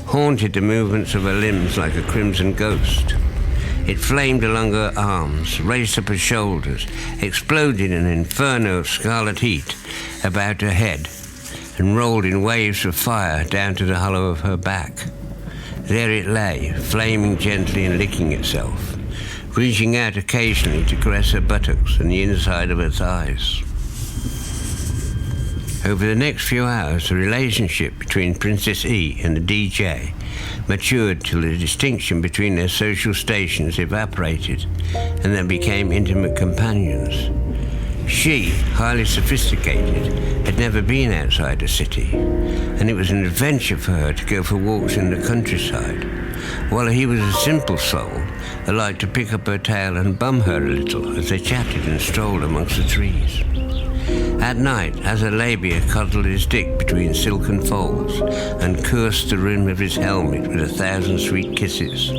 Speaker 2: haunted the movements of her limbs like a crimson ghost. It flamed along her arms, raced up her shoulders, exploded in an inferno of scarlet heat about her head, and rolled in waves of fire down to the hollow of her back. There it lay, flaming gently and licking itself, reaching out occasionally to caress her buttocks and the inside of her thighs. Over the next few hours, the relationship between Princess E and the DJ matured till the distinction between their social stations evaporated, and they became intimate companions. She, highly sophisticated, had never been outside the city, and it was an adventure for her to go for walks in the countryside, while he was a simple soul who liked to pick up her tail and bum her a little as they chatted and strolled amongst the trees. At night, as her labia cuddled his dick between silken folds and cursed the rim of his helmet with 1,000 sweet kisses,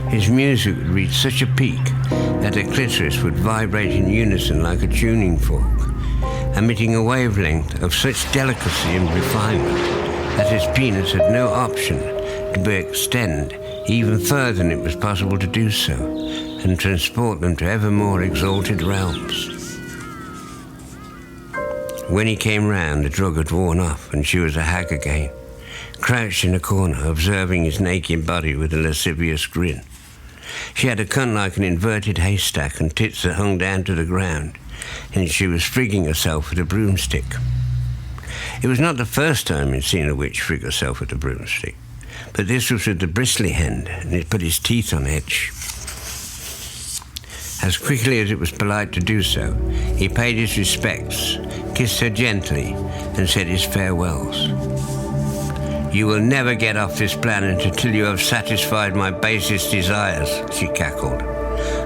Speaker 2: his music would reach such a peak that her clitoris would vibrate in unison like a tuning fork, emitting a wavelength of such delicacy and refinement that his penis had no option to extend even further than it was possible to do so, and transport them to ever more exalted realms. When he came round, the drug had worn off, and she was a hag again, crouched in a corner, observing his naked body with a lascivious grin. She had a cunt like an inverted haystack and tits that hung down to the ground, and she was frigging herself with a broomstick. It was not the first time he'd seen a witch frig herself with a broomstick, but this was with the bristly end, and it put his teeth on edge. As quickly as it was polite to do so, he paid his respects, kissed her gently, and said his farewells. "You will never get off this planet until you have satisfied my basest desires," she cackled.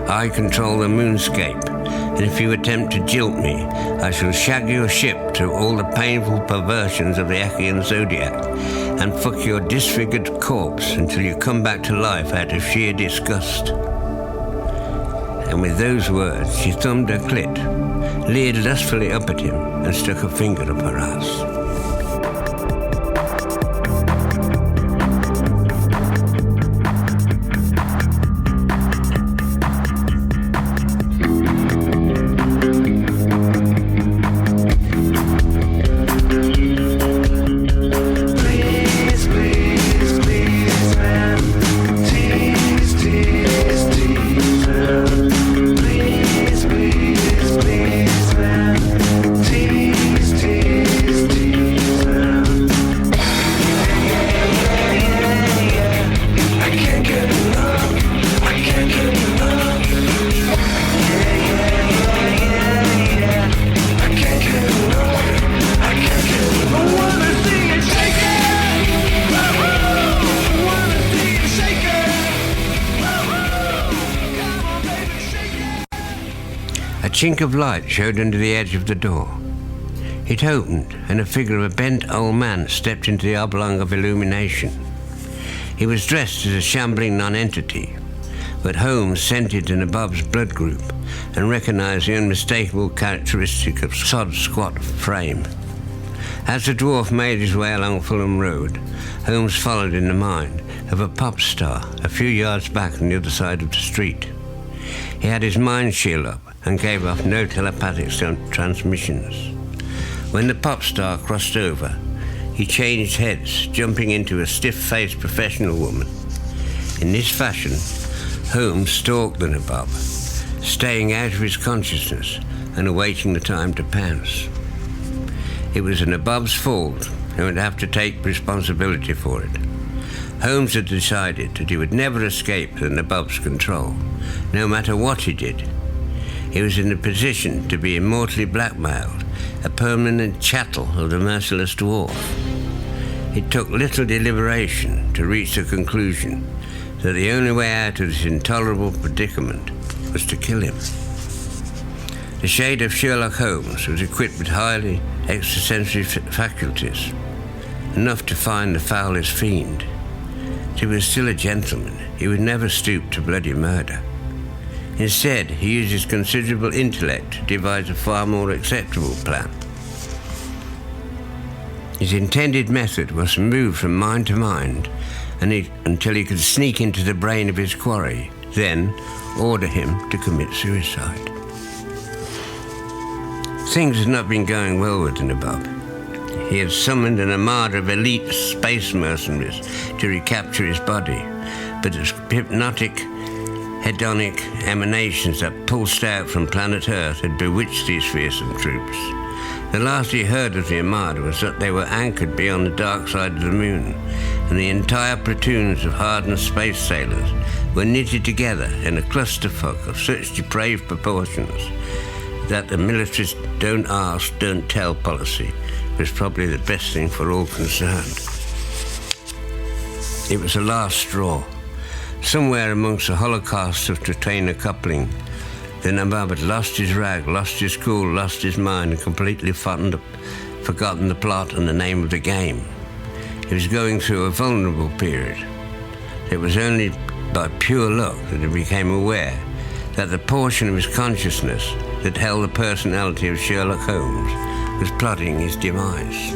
Speaker 2: I control the moonscape, and if you attempt to jilt me, I shall shag your ship through all the painful perversions of the Achaean zodiac and fuck your disfigured corpse until you come back to life out of sheer disgust. And with those words, she thumbed her clit, leered lustfully up at him, and stuck a finger up her ass. A chink of light showed under the edge of the door. It opened, and a figure of a bent old man stepped into the oblong of illumination. He was dressed as a shambling nonentity, but Holmes scented the Nabob's blood group and recognized the unmistakable characteristic of sod squat frame. As the dwarf made his way along Fulham Road, Holmes followed in the mind of a pop star a few yards back on the other side of the street. He had his mind shield up and gave off no telepathic transmissions. When the pop star crossed over, he changed heads, jumping into a stiff-faced professional woman. In this fashion, Holmes stalked the Nabob, staying out of his consciousness and awaiting the time to pounce. It was the Nabob's fault, and would have to take responsibility for it. Holmes had decided that he would never escape the Nabob's control, no matter what he did. He was in a position to be immortally blackmailed, a permanent chattel of the merciless dwarf. It took little deliberation to reach the conclusion that the only way out of this intolerable predicament was to kill him. The shade of Sherlock Holmes was equipped with highly extrasensory faculties, enough to find the foulest fiend. He was still a gentleman. He would never stoop to bloody murder. Instead, he used his considerable intellect to devise a far more acceptable plan. His intended method was to move from mind to mind until he could sneak into the brain of his quarry, then order him to commit suicide. Things had not been going well with the Nabob. He had summoned an armada of elite space mercenaries to recapture his body, but the hypnotic, hedonic emanations that pulsed out from planet Earth had bewitched these fearsome troops. The last he heard of the armada was that they were anchored beyond the dark side of the moon, and the entire platoons of hardened space sailors were knitted together in a clusterfuck of such depraved proportions that the militarist don't ask, don't tell policy was probably the best thing for all concerned. It was the last straw. Somewhere amongst the holocaust of trainer coupling, the Nabob had lost his rag, lost his cool, lost his mind, and completely forgotten the plot and the name of the game. He was going through a vulnerable period. It was only by pure luck that he became aware that the portion of his consciousness that held the personality of Sherlock Holmes was plotting his demise.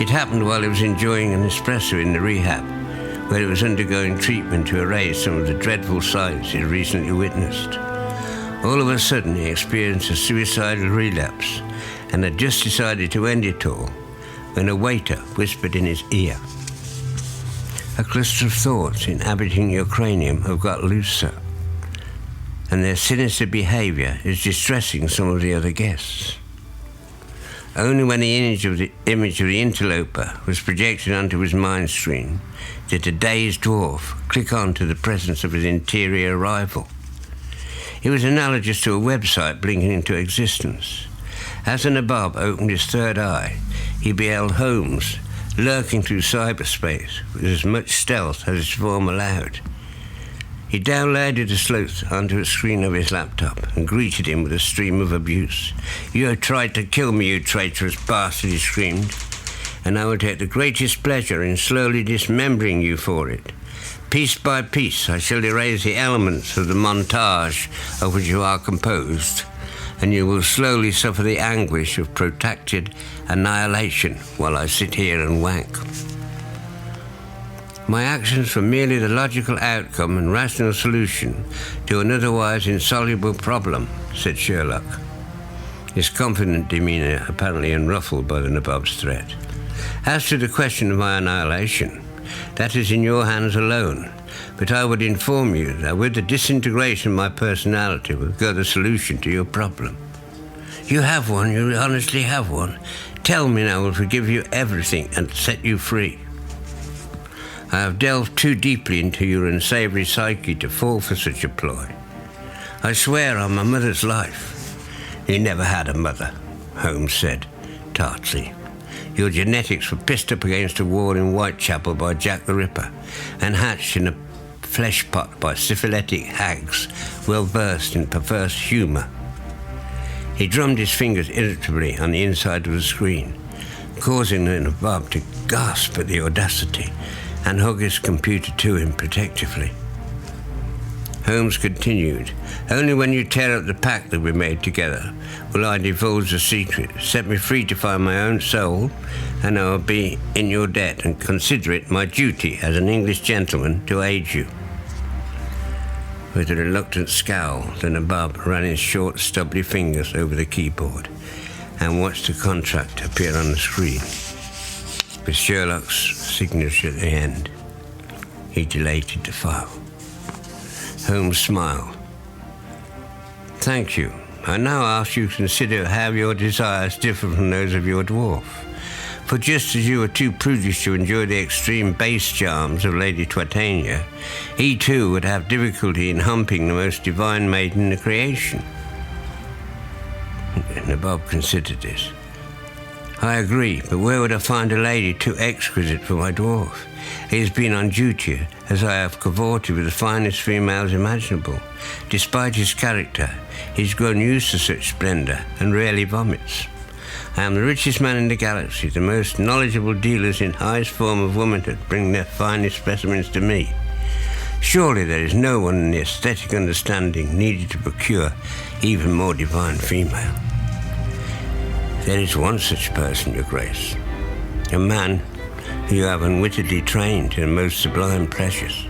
Speaker 2: It happened while he was enjoying an espresso in the rehab, where he was undergoing treatment to erase some of the dreadful sights he had recently witnessed. All of a sudden, he experienced a suicidal relapse and had just decided to end it all when a waiter whispered in his ear, "A cluster of thoughts inhabiting your cranium have got loose, sir, and their sinister behavior is distressing some of the other guests." Only when the image of the interloper was projected onto his mind stream did the dazed dwarf click on to the presence of his interior rival. It was analogous to a website blinking into existence. As the Nabob opened his third eye, he beheld Holmes lurking through cyberspace with as much stealth as his form allowed. He downloaded the sleuth onto a screen of his laptop and greeted him with a stream of abuse. "You have tried to kill me, you traitorous bastard," he screamed, "and I will take the greatest pleasure in slowly dismembering you for it. Piece by piece, I shall erase the elements of the montage of which you are composed, and you will slowly suffer the anguish of protracted annihilation while I sit here and wank." "My actions were merely the logical outcome and rational solution to an otherwise insoluble problem," said Sherlock, his confident demeanour apparently unruffled by the Nabob's threat. "As to the question of my annihilation, that is in your hands alone, but I would inform you that with the disintegration of my personality will go the solution to your problem." "You have one, you honestly have one. Tell me and I will forgive you everything and set you free." "I have delved too deeply into your unsavoury psyche to fall for such a ploy. I swear on my mother's life." "You never had a mother," Holmes said tartly. "Your genetics were pissed up against a wall in Whitechapel by Jack the Ripper and hatched in a flesh pot by syphilitic hags well versed in perverse humour." He drummed his fingers irritably on the inside of the screen, causing the Nabob to gasp at the audacity and hug his computer to him protectively. Holmes continued, "Only when you tear up the pact that we made together will I divulge the secret. Set me free to find my own soul, and I will be in your debt and consider it my duty as an English gentleman to aid you." With a reluctant scowl, the Nabob ran his short, stubbly fingers over the keyboard and watched the contract appear on the screen, with Sherlock's signature at the end. He deleted the file. Holmes smiled. "Thank you. I now ask you to consider how your desires differ from those of your dwarf. For just as you were too prudish to enjoy the extreme base charms of Lady Titania, he too would have difficulty in humping the most divine maiden in the creation." Nabob considered this. "I agree, but where would I find a lady too exquisite for my dwarf? He has been on duty as I have cavorted with the finest females imaginable. Despite his character, he's grown used to such splendour and rarely vomits. I am the richest man in the galaxy. The most knowledgeable dealers in highest form of womanhood bring their finest specimens to me. Surely there is no one in the aesthetic understanding needed to procure even more divine female." "There is one such person, Your Grace. A man who you have unwittingly trained in the most sublime pleasures."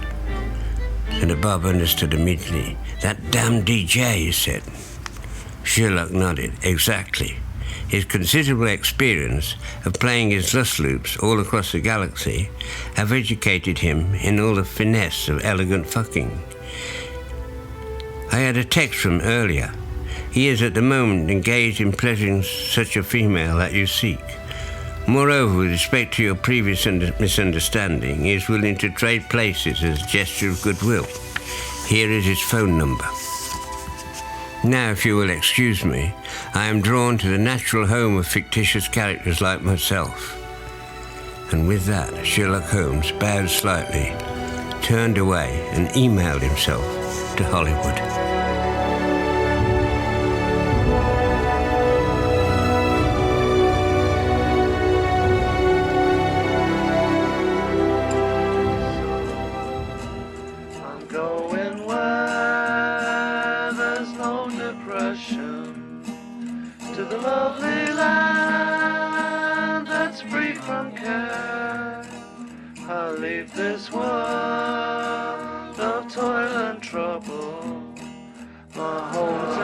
Speaker 2: The Nabob understood immediately. "That damned DJ," he said. Sherlock nodded. "Exactly. His considerable experience of playing his lust loops all across the galaxy have educated him in all the finesse of elegant fucking. I had a text from earlier. He is at the moment engaged in pleasuring such a female that you seek. Moreover, with respect to your previous misunderstanding, he is willing to trade places as a gesture of goodwill. Here is his phone number. Now, if you will excuse me, I am drawn to the natural home of fictitious characters like myself." And with that, Sherlock Holmes bowed slightly, turned away, and emailed himself to Hollywood.
Speaker 4: I'm going where there's no depression, to the lovely land that's free from care. I leave this world of toil and trouble. My home's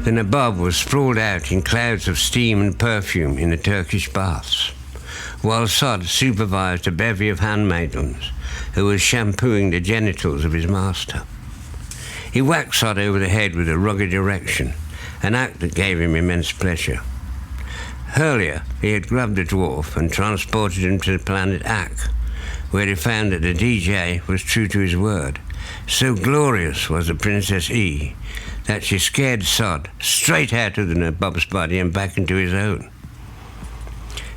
Speaker 2: The Nabob was sprawled out in clouds of steam and perfume in the Turkish baths, while Sod supervised a bevy of handmaidens who was shampooing the genitals of his master. He whacked Sod over the head with a rugged erection, an act that gave him immense pleasure. Earlier, he had grabbed the dwarf and transported him to the planet Ak, where he found that the DJ was true to his word. So glorious was the Princess E that she scared Sod straight out of the Nabob's body and back into his own.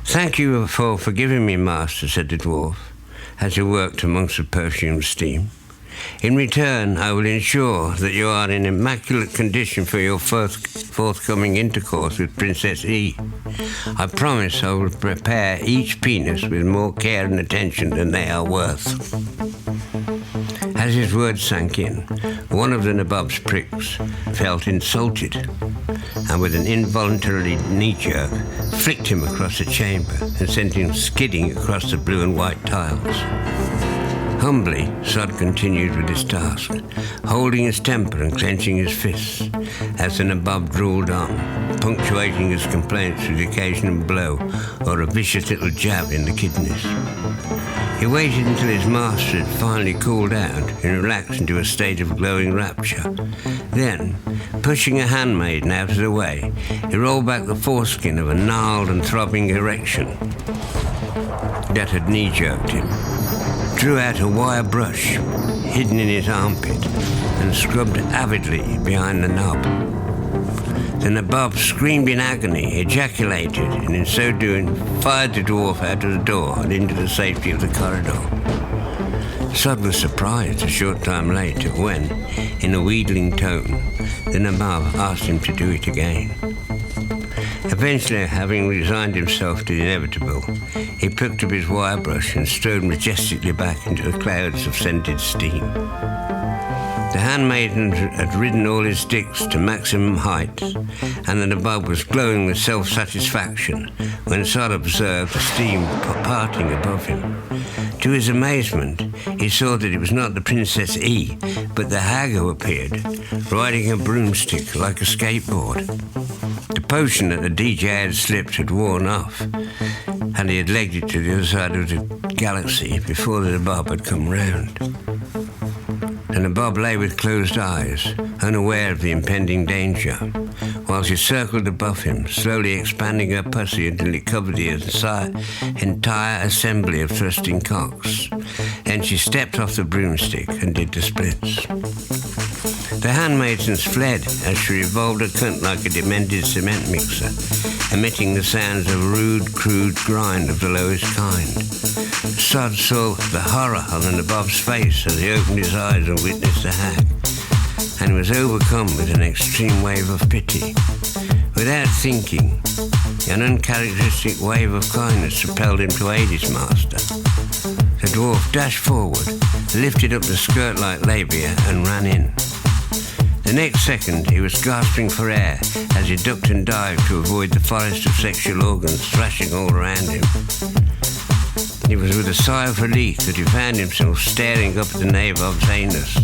Speaker 2: "Thank you for forgiving me, master," said the dwarf, as he worked amongst the perfumed steam. "In return, I will ensure that you are in immaculate condition for your forthcoming intercourse with Princess E. I promise I will prepare each penis with more care and attention than they are worth." As his words sank in, one of the Nabob's pricks felt insulted, and with an involuntary knee jerk, flicked him across the chamber and sent him skidding across the blue and white tiles. Humbly, Sod continued with his task, holding his temper and clenching his fists, as the Nabob drooled on, punctuating his complaints with the occasional blow or a vicious little jab in the kidneys. He waited until his master had finally cooled out and relaxed into a state of glowing rapture. Then, pushing a handmaiden out of the way, he rolled back the foreskin of a gnarled and throbbing erection that had knee-jerked him, drew out a wire brush hidden in his armpit, and scrubbed avidly behind the knob. The Nabob screamed in agony, ejaculated, and in so doing fired the dwarf out of the door and into the safety of the corridor. Sod was surprised a short time later when, in a wheedling tone, the Nabob asked him to do it again. Eventually, having resigned himself to the inevitable, he picked up his wire brush and strode majestically back into the clouds of scented steam. The handmaiden had ridden all his sticks to maximum height, and the Nabob was glowing with self-satisfaction when Sod observed the steam parting above him. To his amazement, he saw that it was not the Princess E, but the hag who appeared, riding a broomstick like a skateboard. The potion that the DJ had slipped had worn off, and he had legged it to the other side of the galaxy before the Nabob had come round. The Nabob lay with closed eyes, unaware of the impending danger, while she circled above him, slowly expanding her pussy until it covered the entire assembly of thrusting cocks. Then she stepped off the broomstick and did the splits. The handmaidens fled as she revolved her cunt like a demented cement mixer, emitting the sounds of a rude, crude grind of the lowest kind. Sod saw the horror on the Nabob's face as he opened his eyes and witnessed the hag, and was overcome with an extreme wave of pity. Without thinking, an uncharacteristic wave of kindness propelled him to aid his master. The dwarf dashed forward, lifted up the skirt-like labia, and ran in. The next second, he was gasping for air as he ducked and dived to avoid the forest of sexual organs thrashing all around him. It was with a sigh of relief that he found himself staring up at the Nabob's anus,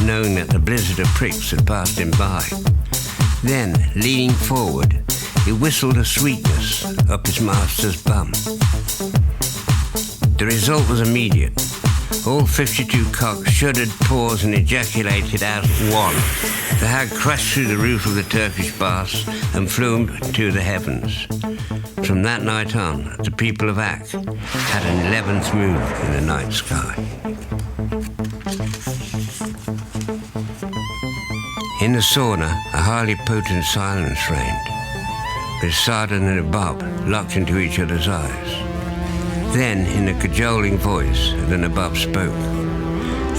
Speaker 2: knowing that the blizzard of pricks had passed him by. Then, leaning forward, he whistled a sweetness up his master's bum. The result was immediate. All 52 cocks shuddered, paused, and ejaculated out at one. The hag crashed through the roof of the Turkish baths and flew to the heavens. From that night on, the people of Ak had an 11th moon in the night sky. In the sauna, a highly potent silence reigned, with Sod and the Nabob locked into each other's eyes. Then, in a cajoling voice, the Nabob spoke.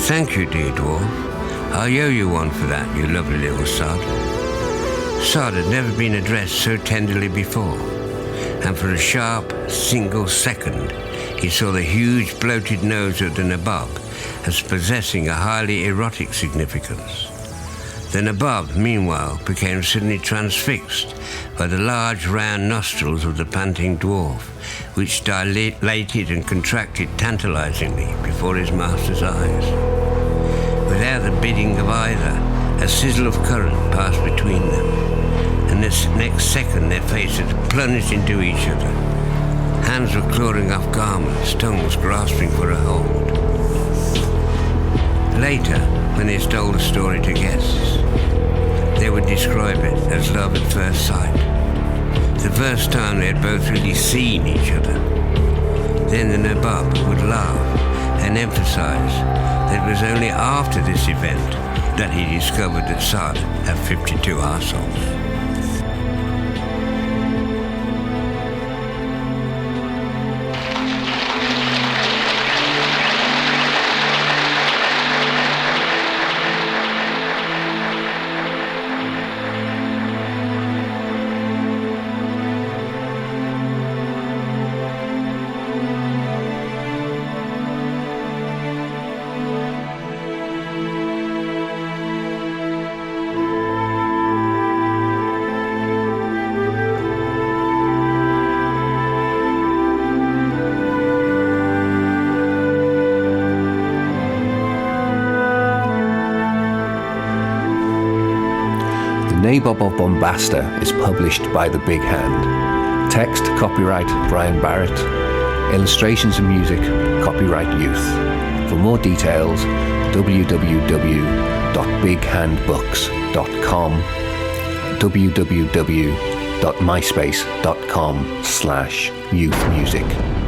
Speaker 2: "Thank you, dear dwarf. I owe you one for that, you lovely little Sod." Sod had never been addressed so tenderly before, and for a sharp, single second, he saw the huge, bloated nose of the Nabob as possessing a highly erotic significance. The Nabob, meanwhile, became suddenly transfixed by the large, round nostrils of the panting dwarf, which dilated and contracted tantalizingly before his master's eyes. Without the bidding of either, a sizzle of current passed between them, and this next second their faces plunged into each other. Hands were clawing off garments, tongues grasping for a hold. Later, when they told the story to guests, they would describe it as love at first sight. The first time they had both really seen each other. Then the Nabob would laugh and emphasize that it was only after this event that he discovered that Sod had 52 arseholes.
Speaker 1: Nabob of Bombasta is published by The Big Hand. Text, copyright Brian Barritt. Illustrations and music, copyright Youth. For more details, www.bighandbooks.com, www.myspace.com/youthmusic.